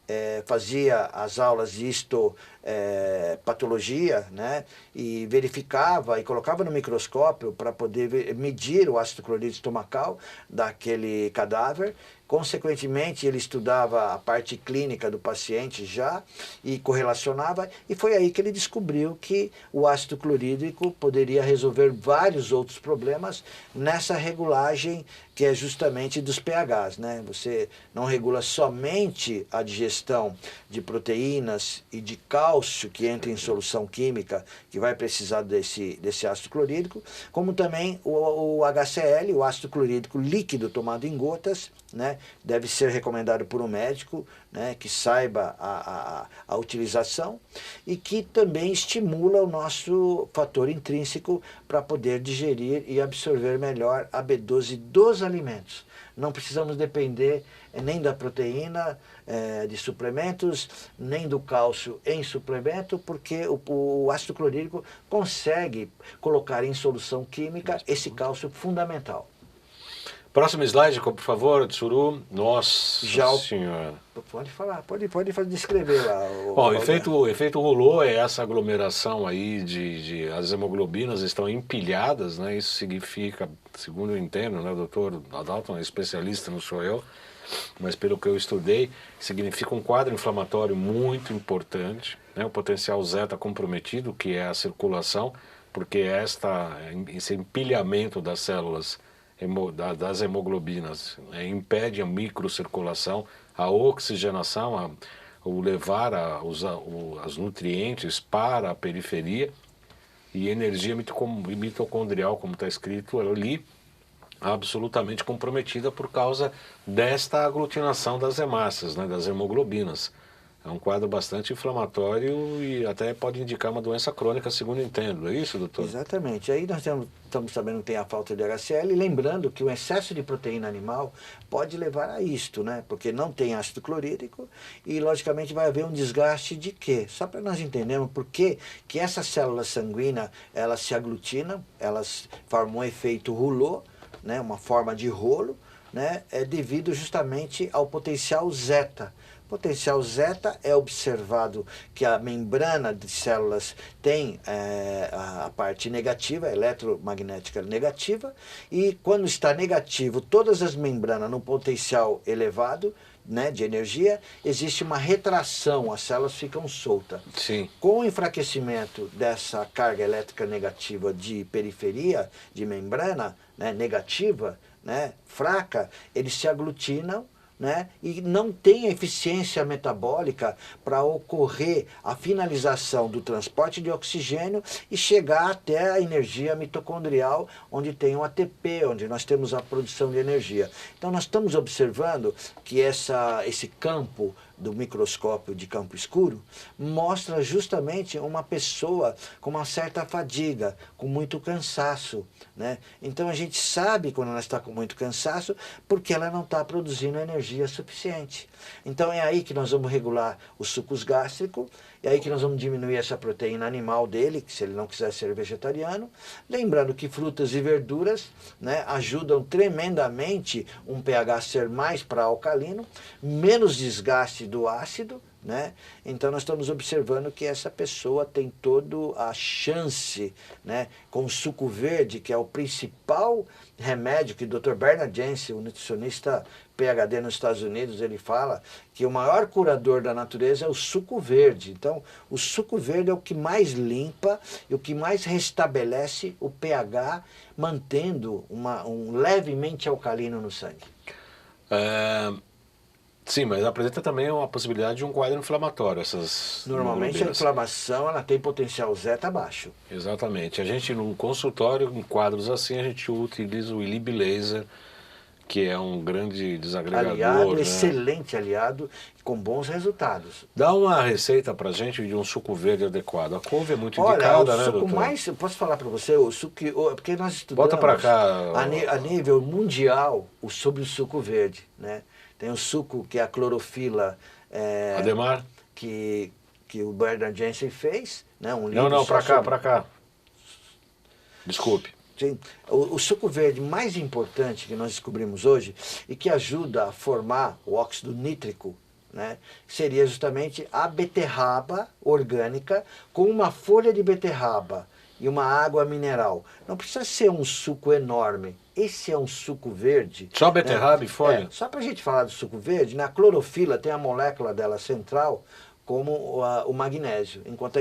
fazia as aulas de histopatologia, né, e verificava e colocava no microscópio para poder medir o ácido clorídrico estomacal daquele cadáver. Consequentemente, ele estudava a parte clínica do paciente já e correlacionava, e foi aí que ele descobriu que o ácido clorídrico poderia resolver vários outros problemas nessa regulagem que é justamente dos pHs, né? Você não regula somente a digestão de proteínas e de cálcio que entra em solução química, que vai precisar desse ácido clorídrico, como também o HCl, o ácido clorídrico líquido tomado em gotas, né? Deve ser recomendado por um médico, né, que saiba a utilização e que também estimula o nosso fator intrínseco para poder digerir e absorver melhor a B12 dos alimentos. Não precisamos depender nem da proteína de suplementos, nem do cálcio em suplemento, porque o ácido clorídrico consegue colocar em solução química esse cálcio fundamental. Próximo slide, por favor, Tsuru. Nossa Senhora. Pode falar, pode descrever lá. Bom, o efeito Rouleau é essa aglomeração aí as hemoglobinas estão empilhadas, né? Isso significa, segundo eu entendo, né, o doutor Adalton é especialista, não sou eu, mas pelo que eu estudei, significa um quadro inflamatório muito importante, né? O potencial zeta comprometido, que é a circulação, porque esse empilhamento das células das hemoglobinas impede a microcirculação, a oxigenação, o levar os nutrientes para a periferia, e energia mitocondrial, como está escrito ali, absolutamente comprometida por causa desta aglutinação das hemácias, né, das hemoglobinas. É um quadro bastante inflamatório e até pode indicar uma doença crônica, segundo eu entendo. É isso, doutor? Exatamente. Aí nós estamos sabendo que tem a falta de HCl, lembrando que o excesso de proteína animal pode levar a isto, né? Porque não tem ácido clorídrico e, logicamente, vai haver um desgaste de quê? Só para nós entendermos por que essas células sanguíneas, elas se aglutinam, elas formam um efeito Rouleau, né, uma forma de rolo, né, é devido justamente ao potencial zeta. Potencial zeta é observado que a membrana de células tem a parte negativa, eletromagnética negativa, e quando está negativo, todas as membranas no potencial elevado, né, de energia, existe uma retração, as células ficam soltas. Sim. Com o enfraquecimento dessa carga elétrica negativa de periferia, de membrana, né, negativa, né, fraca, eles se aglutinam, né, e não tem eficiência metabólica para ocorrer a finalização do transporte de oxigênio e chegar até a energia mitocondrial, onde tem o ATP, onde nós temos a produção de energia. Então nós estamos observando que esse campo do microscópio de campo escuro mostra justamente uma pessoa com uma certa fadiga, com muito cansaço, né? Então a gente sabe quando ela está com muito cansaço porque ela não está produzindo energia suficiente. Então é aí que nós vamos regular os sucos gástricos, é aí que nós vamos diminuir essa proteína animal dele, se ele não quiser ser vegetariano. Lembrando que frutas e verduras, né, ajudam tremendamente um pH ser mais para alcalino, menos desgaste do ácido, né? Então nós estamos observando que essa pessoa tem toda a chance, né, com o suco verde, que é o principal remédio que o Dr. Bernard Jensen, o nutricionista PhD nos Estados Unidos, ele fala que o maior curador da natureza é o suco verde. Então, o suco verde é o que mais limpa e o que mais restabelece o pH, mantendo um levemente alcalino no sangue. Sim, mas apresenta também uma possibilidade de um quadro inflamatório, essas Normalmente a inflamação ela tem potencial zeta baixo. Exatamente. A gente no consultório, em quadros assim, a gente utiliza o Ilib Laser, que é um grande desagregador. Aliado, né? Excelente aliado, com bons resultados. Dá uma receita pra gente de um suco verde adequado. A couve é muito Olha, indicada, o né, suco doutor? mais, eu posso falar para você, o suco, porque nós estudamos Bota pra cá. a nível mundial sobre o suco verde, né? Tem o suco que é a clorofila, Ademar? que o Bernard Jensen fez, né? Um Não, livro pra só cá, sobre- pra cá. Desculpe. Sim. O suco verde mais importante que nós descobrimos hoje e que ajuda a formar o óxido nítrico, né, seria justamente a beterraba orgânica com uma folha de beterraba e uma água mineral. Não precisa ser um suco enorme. Esse é um suco verde. Só beterraba e folha? Só para a gente falar do suco verde, na clorofila tem a molécula dela central como o magnésio, enquanto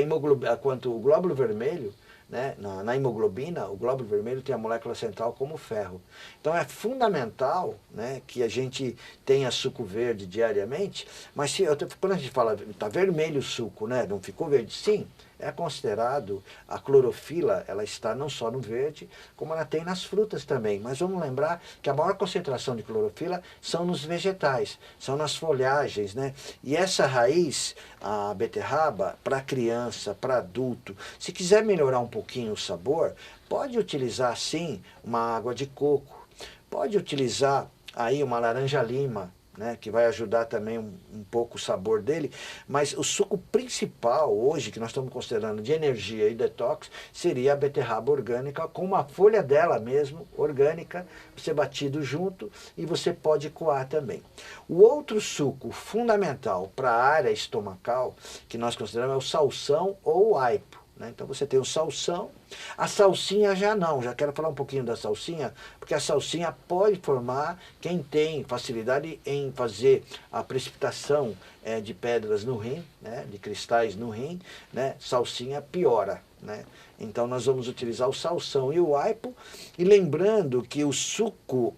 o glóbulo vermelho, né, na hemoglobina, o glóbulo vermelho tem a molécula central como ferro. Então é fundamental, né, que a gente tenha suco verde diariamente, mas quando a gente fala, está vermelho o suco, né, não ficou verde? Sim, é considerado, a clorofila, ela está não só no verde, como ela tem nas frutas também. Mas vamos lembrar que a maior concentração de clorofila são nos vegetais, são nas folhagens, né? E essa raiz, a beterraba, para criança, para adulto, se quiser melhorar um pouquinho o sabor, pode utilizar sim uma água de coco, pode utilizar aí uma laranja-lima, né, que vai ajudar também um pouco o sabor dele, mas o suco principal hoje, que nós estamos considerando de energia e detox, seria a beterraba orgânica, com uma folha dela mesmo, orgânica, você batido junto e você pode coar também. O outro suco fundamental para a área estomacal, que nós consideramos é o salsão ou o aipo. Então você tem o salsão, a salsinha já não, já quero falar um pouquinho da salsinha, porque a salsinha pode formar, quem tem facilidade em fazer a precipitação de pedras no rim, né, de cristais no rim, né, salsinha piora, né? Então nós vamos utilizar o salsão e o aipo, e lembrando que o suco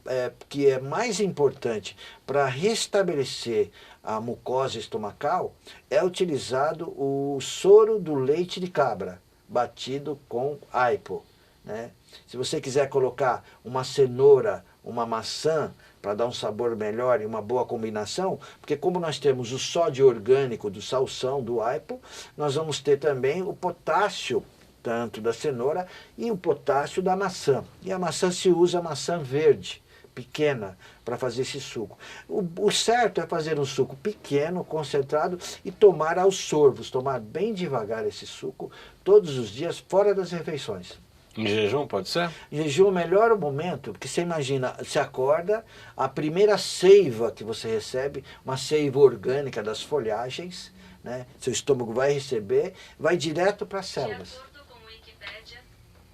que é mais importante para restabelecer a mucosa estomacal, é utilizado o soro do leite de cabra, batido com aipo, né? Se você quiser colocar uma cenoura, uma maçã, para dar um sabor melhor e uma boa combinação, porque como nós temos o sódio orgânico do salsão, do aipo, nós vamos ter também o potássio, tanto da cenoura, e o potássio da maçã. E a maçã se usa a maçã verde, pequena, para fazer esse suco. O certo é fazer um suco pequeno, concentrado, e tomar aos sorvos, tomar bem devagar esse suco, todos os dias, fora das refeições. Em jejum, pode ser? Em jejum é o melhor momento, porque você imagina, você acorda, a primeira seiva que você recebe, uma seiva orgânica das folhagens, né? Seu estômago vai receber, vai direto para as células. De acordo com Wikipédia,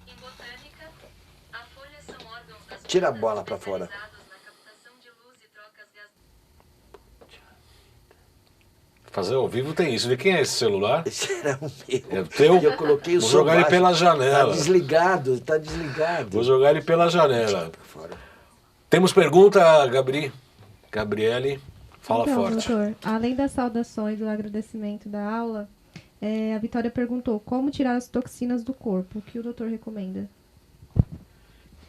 em botânica, as folhas são órgãos das Tira a plantas bola pra fora. especializados na captação de luz e trocas Fazer ao vivo tem isso. De quem é esse celular? Esse era o meu. É o teu? E eu coloquei o Vou som jogar ele baixo. pela janela. Tá desligado, tá desligado. Vou jogar ele pela janela. Pra fora. Temos pergunta, Gabriele? Fala então, forte. doutor, além das saudações e o agradecimento da aula, a Vitória perguntou como tirar as toxinas do corpo. O que o doutor recomenda?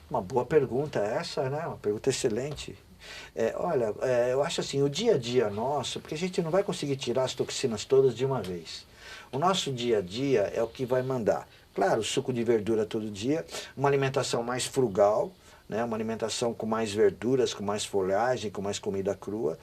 Uma boa pergunta essa, né? Uma pergunta excelente. Olha, eu acho assim, o dia a dia nosso, porque a gente não vai conseguir tirar as toxinas todas de uma vez. O nosso dia a dia é o que vai mandar. Claro, suco de verdura todo dia, uma alimentação mais frugal, né? Uma alimentação com mais verduras, com mais folhagem, com mais comida crua.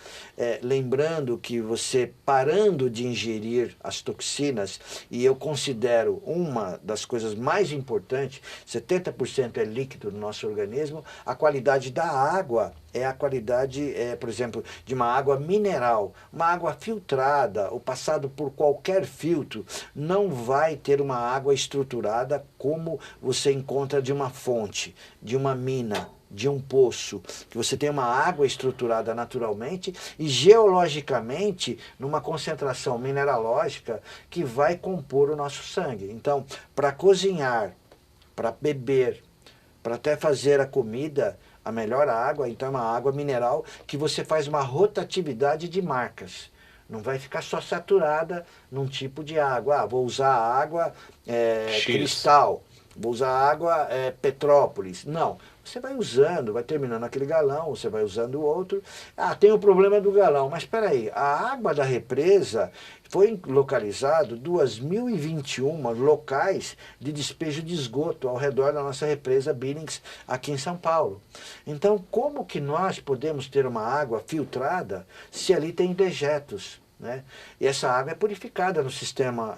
Lembrando que você parando de ingerir as toxinas, e eu considero uma das coisas mais importantes, 70% é líquido no nosso organismo, a qualidade da água é a qualidade, por exemplo, de uma água mineral. Uma água filtrada ou passado por qualquer filtro não vai ter uma água estruturada como você encontra de uma fonte, de uma mina, de um poço, que você tem uma água estruturada naturalmente e geologicamente numa concentração mineralógica que vai compor o nosso sangue. Então, para cozinhar, para beber, para até fazer a comida, a melhor água, então é uma água mineral que você faz uma rotatividade de marcas. Não vai ficar só saturada num tipo de água. Vou usar água Cristal, vou usar água Petrópolis. Não, você vai usando, vai terminando aquele galão, você vai usando o outro. Tem o problema do galão, mas espera aí, a água da represa foi localizado 2.021 locais de despejo de esgoto ao redor da nossa represa Billings, aqui em São Paulo. Então, como que nós podemos ter uma água filtrada se ali tem dejetos? Né? E essa água é purificada no sistema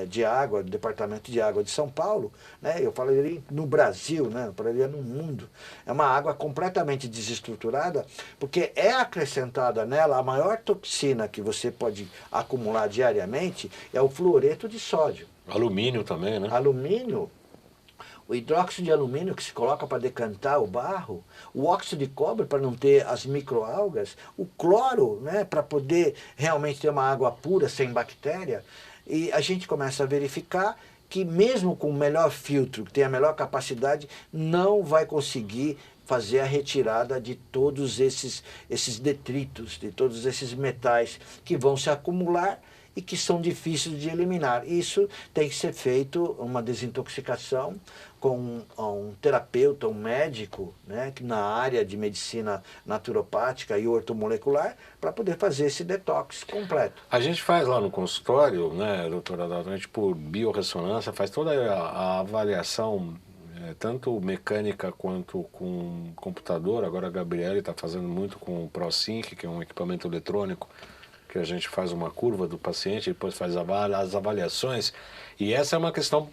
de água, do Departamento de Água de São Paulo, né? Eu falaria no Brasil, né? Eu falaria no mundo. É uma água completamente desestruturada, porque é acrescentada nela a maior toxina que você pode acumular diariamente, é o fluoreto de sódio. Alumínio também, né? Alumínio, o hidróxido de alumínio que se coloca para decantar o barro, o óxido de cobre para não ter as microalgas, o cloro, né, para poder realmente ter uma água pura, sem bactéria. E a gente começa a verificar que mesmo com o melhor filtro, que tem a melhor capacidade, não vai conseguir fazer a retirada de todos esses detritos, de todos esses metais que vão se acumular e que são difíceis de eliminar. Isso tem que ser feito uma desintoxicação com um terapeuta, um médico, né, na área de medicina naturopática e ortomolecular, para poder fazer esse detox completo. A gente faz lá no consultório, né, doutora Adalto, a gente por biorressonância faz toda a avaliação, tanto mecânica quanto com computador. Agora a Gabriele está fazendo muito com o ProSync, que é um equipamento eletrônico, que a gente faz uma curva do paciente, depois faz as avaliações, e essa é uma questão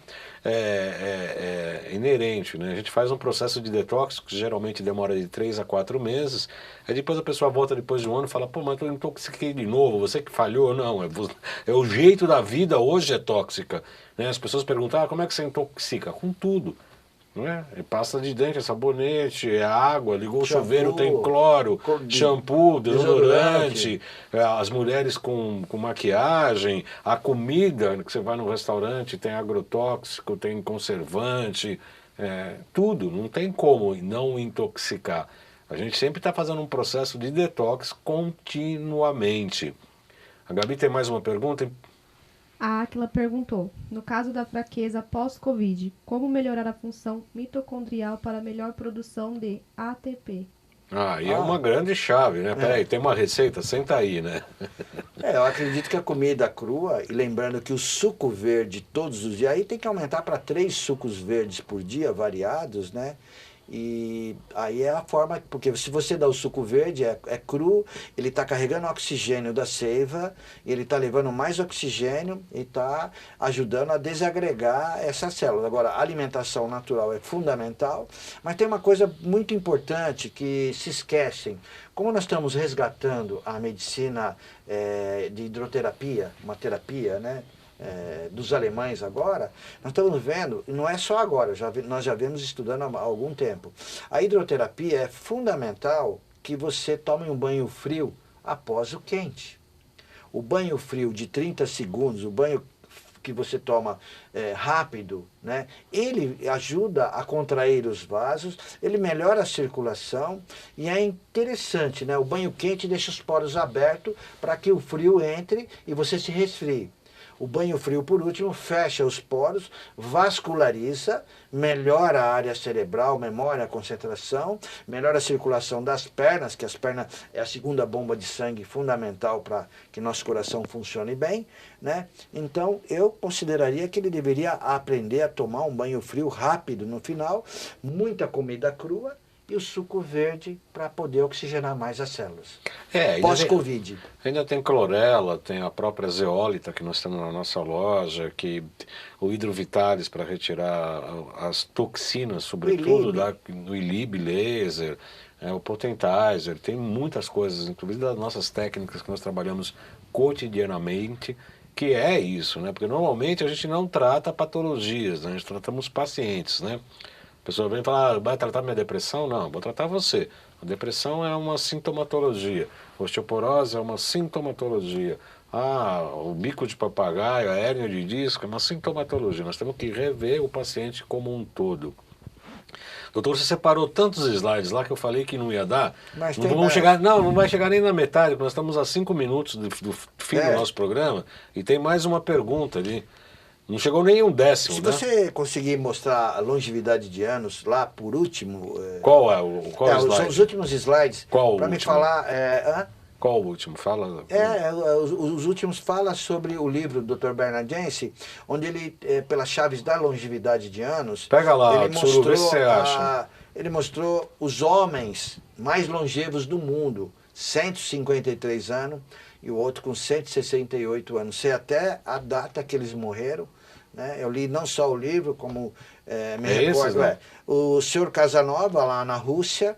inerente, né? A gente faz um processo de detox, que geralmente demora de 3 a 4 meses, aí depois a pessoa volta depois de um ano e fala, pô, mas eu intoxiquei de novo, você que falhou? Não, é o jeito da vida hoje é tóxica, né? As pessoas perguntam, como é que você intoxica? Com tudo. Não é? É pasta de dente, é sabonete, é água, ligou o chuveiro, tem cloro, shampoo, desodorante, as mulheres com maquiagem, a comida que você vai no restaurante tem agrotóxico, tem conservante, tudo, não tem como não intoxicar. A gente sempre está fazendo um processo de detox continuamente. A Gabi tem mais uma pergunta? A Áquila perguntou, no caso da fraqueza pós-Covid, como melhorar a função mitocondrial para melhor produção de ATP? E é uma grande chave, né? Peraí, tem uma receita? Senta aí, né? Eu acredito que a comida crua, e lembrando que o suco verde todos os dias, aí tem que aumentar para 3 sucos verdes por dia, variados, né? E aí é a forma, porque se você dá o suco verde, é cru, ele está carregando oxigênio da seiva, ele está levando mais oxigênio e está ajudando a desagregar essas células. Agora, a alimentação natural é fundamental, mas tem uma coisa muito importante que se esquecem. Como nós estamos resgatando a medicina de hidroterapia, uma terapia, né? Dos alemães agora, nós estamos vendo, e não é só agora, nós já vemos estudando há algum tempo. A hidroterapia é fundamental que você tome um banho frio após o quente. O banho frio de 30 segundos, o banho que você toma rápido, né? Ele ajuda a contrair os vasos, ele melhora a circulação e é interessante, né? O banho quente deixa os poros abertos para que o frio entre e você se resfrie. O banho frio, por último, fecha os poros, vasculariza, melhora a área cerebral, memória, concentração, melhora a circulação das pernas, que as pernas é a segunda bomba de sangue fundamental para que nosso coração funcione bem, né? Então, eu consideraria que ele deveria aprender a tomar um banho frio rápido no final, muita comida crua, e o suco verde para poder oxigenar mais as células. Pós-Covid. Ainda tem clorela, tem a própria zeólita que nós temos na nossa loja, que o hidrovitalis para retirar as toxinas, sobretudo do Ilib laser, o Potentizer, tem muitas coisas, inclusive das nossas técnicas que nós trabalhamos cotidianamente, que é isso, né? Porque normalmente a gente não trata patologias, né? A gente tratamos pacientes, né? A pessoa vem e fala, vai tratar minha depressão? Não, vou tratar você. A depressão é uma sintomatologia. A osteoporose é uma sintomatologia. O bico de papagaio, a hérnia de disco é uma sintomatologia. Nós temos que rever o paciente como um todo. Doutor, você separou tantos slides lá que eu falei que não ia dar. Mas não vamos chegar, não vai chegar nem na metade, porque nós estamos a 5 minutos do fim do nosso programa e tem mais uma pergunta ali. Não chegou nem um décimo, Se né? você conseguir mostrar a longevidade de anos lá por último... Qual é o slide? São os últimos slides. Qual para o me último? falar... Qual o último? Fala. Os últimos fala sobre o livro do Dr. Bernard Jensen, onde ele, pelas chaves da longevidade de anos... Pega lá, ele Tsuru, vê se você acha. Ele mostrou os homens mais longevos do mundo, 153 anos, e o outro com 168 anos. Sei até a data que eles morreram, né? Eu li não só o livro, como me recordo. O senhor Casanova, lá na Rússia,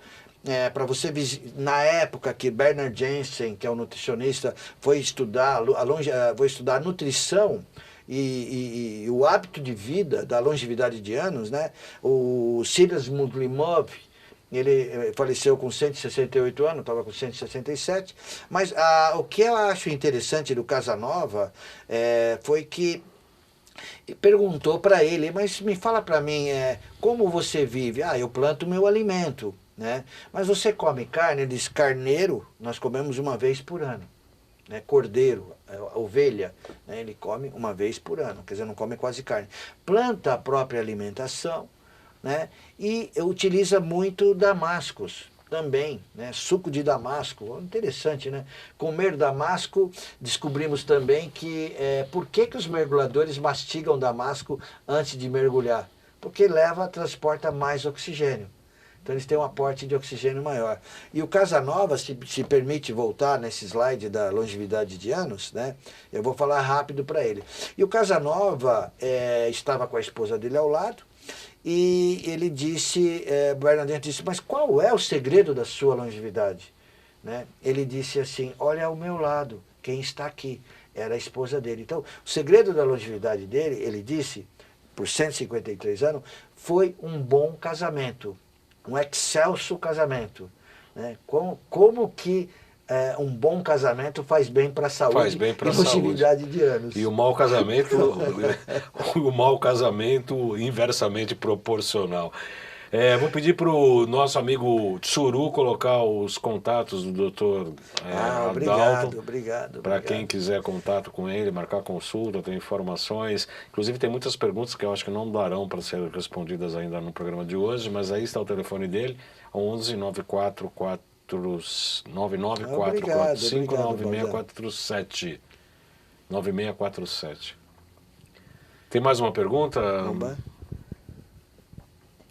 para você na época que Bernard Jensen, que é um nutricionista, foi estudar a nutrição e o hábito de vida da longevidade de anos, né? O Silas Muslimov, ele faleceu com 168 anos, estava com 167, mas o que eu acho interessante do Casanova foi que perguntou para ele, mas me fala para mim, como você vive? Eu planto o meu alimento, né? Mas você come carne? Ele diz, carneiro, nós comemos uma vez por ano. Né? Cordeiro, ovelha, né? Ele come uma vez por ano, quer dizer, não come quase carne. Planta a própria alimentação, né? E utiliza muito damascos também, né? Suco de damasco, interessante, né? Comer damasco, descobrimos também que por que os mergulhadores mastigam damasco antes de mergulhar? Porque transporta mais oxigênio. Então eles têm um aporte de oxigênio maior. E o Casanova, se permite voltar nesse slide da longevidade de anos, né? Eu vou falar rápido para ele. E o Casanova estava com a esposa dele ao lado, e ele disse, Bernadette disse, mas qual é o segredo da sua longevidade? Né? Ele disse assim, olha ao meu lado, quem está aqui? Era a esposa dele. Então, o segredo da longevidade dele, ele disse, por 153 anos, foi um bom casamento. Um excelso casamento. Né? Como que um bom casamento faz bem para a saúde, faz bem para a longevidade de anos. E o mau casamento, o mau casamento inversamente proporcional. Vou pedir para o nosso amigo Tsuru colocar os contatos do doutor Adalto. Obrigado. Para quem quiser contato com ele, marcar consulta, ter informações. Inclusive tem muitas perguntas que eu acho que não darão para ser respondidas ainda no programa de hoje, mas aí está o telefone dele, 11 944 99445 9647. 9647. Tem mais uma pergunta?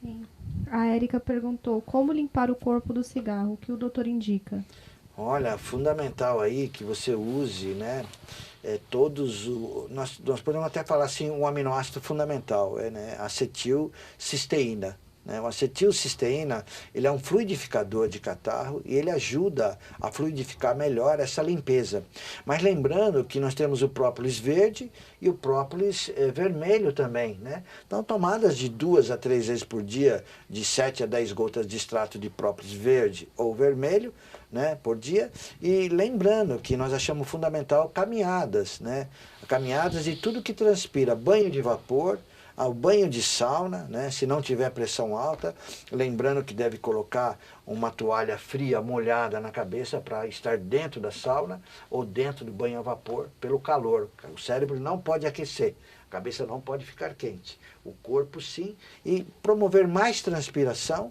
Sim. A Érica perguntou como limpar o corpo do cigarro, o que o doutor indica? Olha, fundamental aí que você use, né? Nós podemos até falar assim, um aminoácido fundamental, né, acetilcisteína. Né? O acetilcisteína, ele é um fluidificador de catarro e ele ajuda a fluidificar melhor essa limpeza. Mas lembrando que nós temos o própolis verde e o própolis vermelho também. Né? Então, tomadas de 2 a 3 vezes por dia, de 7 a 10 gotas de extrato de própolis verde ou vermelho, né, por dia, e lembrando que nós achamos fundamental caminhadas, né, caminhadas e tudo que transpira, banho de vapor, ao banho de sauna, né, se não tiver pressão alta, lembrando que deve colocar uma toalha fria, molhada na cabeça para estar dentro da sauna ou dentro do banho a vapor, pelo calor. O cérebro não pode aquecer, a cabeça não pode ficar quente, o corpo sim, e promover mais transpiração,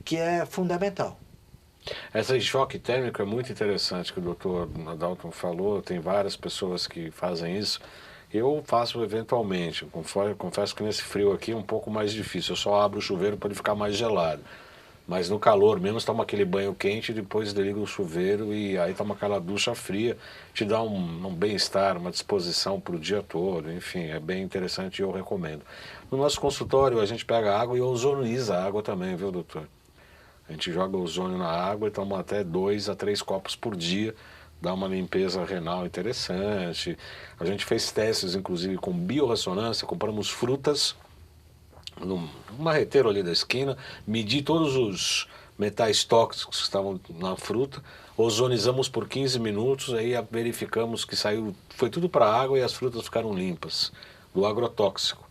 que é fundamental. Esse choque térmico é muito interessante que o doutor Adalton falou, tem várias pessoas que fazem isso. Eu faço eventualmente, confesso que nesse frio aqui é um pouco mais difícil, eu só abro o chuveiro para ele ficar mais gelado. Mas no calor mesmo, toma aquele banho quente, depois desliga o chuveiro e aí toma aquela ducha fria, te dá um bem-estar, uma disposição para o dia todo, enfim, é bem interessante e eu recomendo. No nosso consultório a gente pega água e ozoniza a água também, viu, doutor? A gente joga ozônio na água e toma até 2 a 3 copos por dia, dá uma limpeza renal interessante. A gente fez testes, inclusive, com biorressonância, compramos frutas num marreteiro ali da esquina, medi todos os metais tóxicos que estavam na fruta, ozonizamos por 15 minutos, aí verificamos que saiu, foi tudo para a água e as frutas ficaram limpas, do agrotóxico.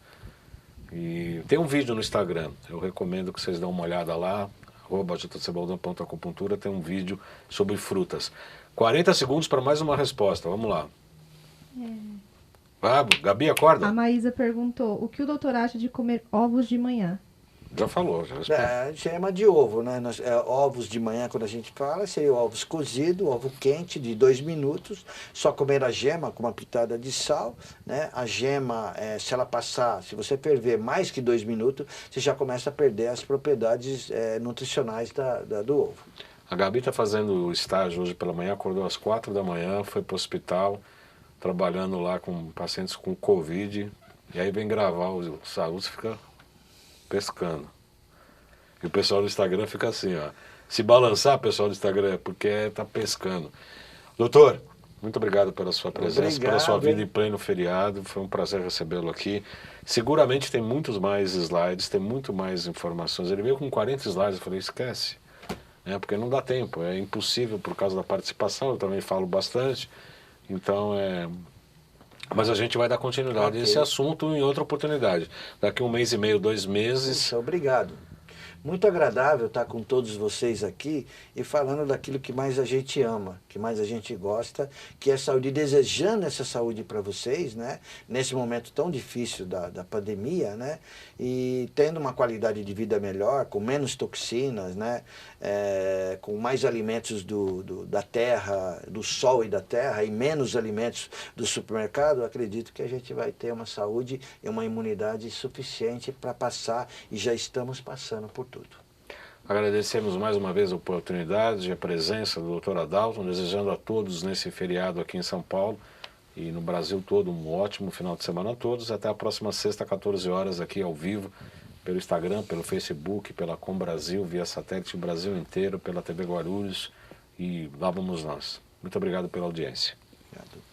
E tem um vídeo no Instagram, eu recomendo que vocês dêem uma olhada lá, @jcbaldan.acupuntura, tem um vídeo sobre frutas. 40 segundos para mais uma resposta, vamos lá. Gabi, acorda. A Maísa perguntou o que o doutor acha de comer ovos de manhã? Já falou, já respondi. Chama de ovo, né? Ovos de manhã, quando a gente fala, seria ovos cozidos, ovo quente de 2 minutos, só comer a gema com uma pitada de sal, né? A gema, se ela passar, se você ferver mais que 2 minutos, você já começa a perder as propriedades nutricionais do ovo. A Gabi está fazendo estágio hoje pela manhã, acordou às 4 da manhã, foi para o hospital, trabalhando lá com pacientes com Covid, e aí vem gravar o Saúde, fica pescando. E o pessoal do Instagram fica assim, ó. Se balançar, o pessoal do Instagram, é porque está pescando. Doutor, muito obrigado pela sua presença, pela sua vida em pleno feriado. Foi um prazer recebê-lo aqui. Seguramente tem muitos mais slides, tem muito mais informações. Ele veio com 40 slides, eu falei, esquece. Porque não dá tempo, é impossível por causa da participação, eu também falo bastante. Então, mas a gente vai dar continuidade a esse assunto em outra oportunidade. Daqui 1 mês e meio, 2 meses... Puxa, obrigado. Muito agradável estar com todos vocês aqui e falando daquilo que mais a gente ama, que mais a gente gosta, que é saúde, desejando essa saúde para vocês, né? Nesse momento tão difícil da pandemia, né? E tendo uma qualidade de vida melhor, com menos toxinas, né? Com mais alimentos da terra, do sol e da terra, e menos alimentos do supermercado, acredito que a gente vai ter uma saúde e uma imunidade suficiente para passar, e já estamos passando por tudo. Agradecemos mais uma vez a oportunidade e a presença do Dr. Adalton, desejando a todos nesse feriado aqui em São Paulo e no Brasil todo um ótimo final de semana a todos. Até a próxima sexta, 14 horas, aqui ao vivo, pelo Instagram, pelo Facebook, pela Com Brasil, via satélite o Brasil inteiro, pela TV Guarulhos, e lá vamos nós. Muito obrigado pela audiência. Obrigado.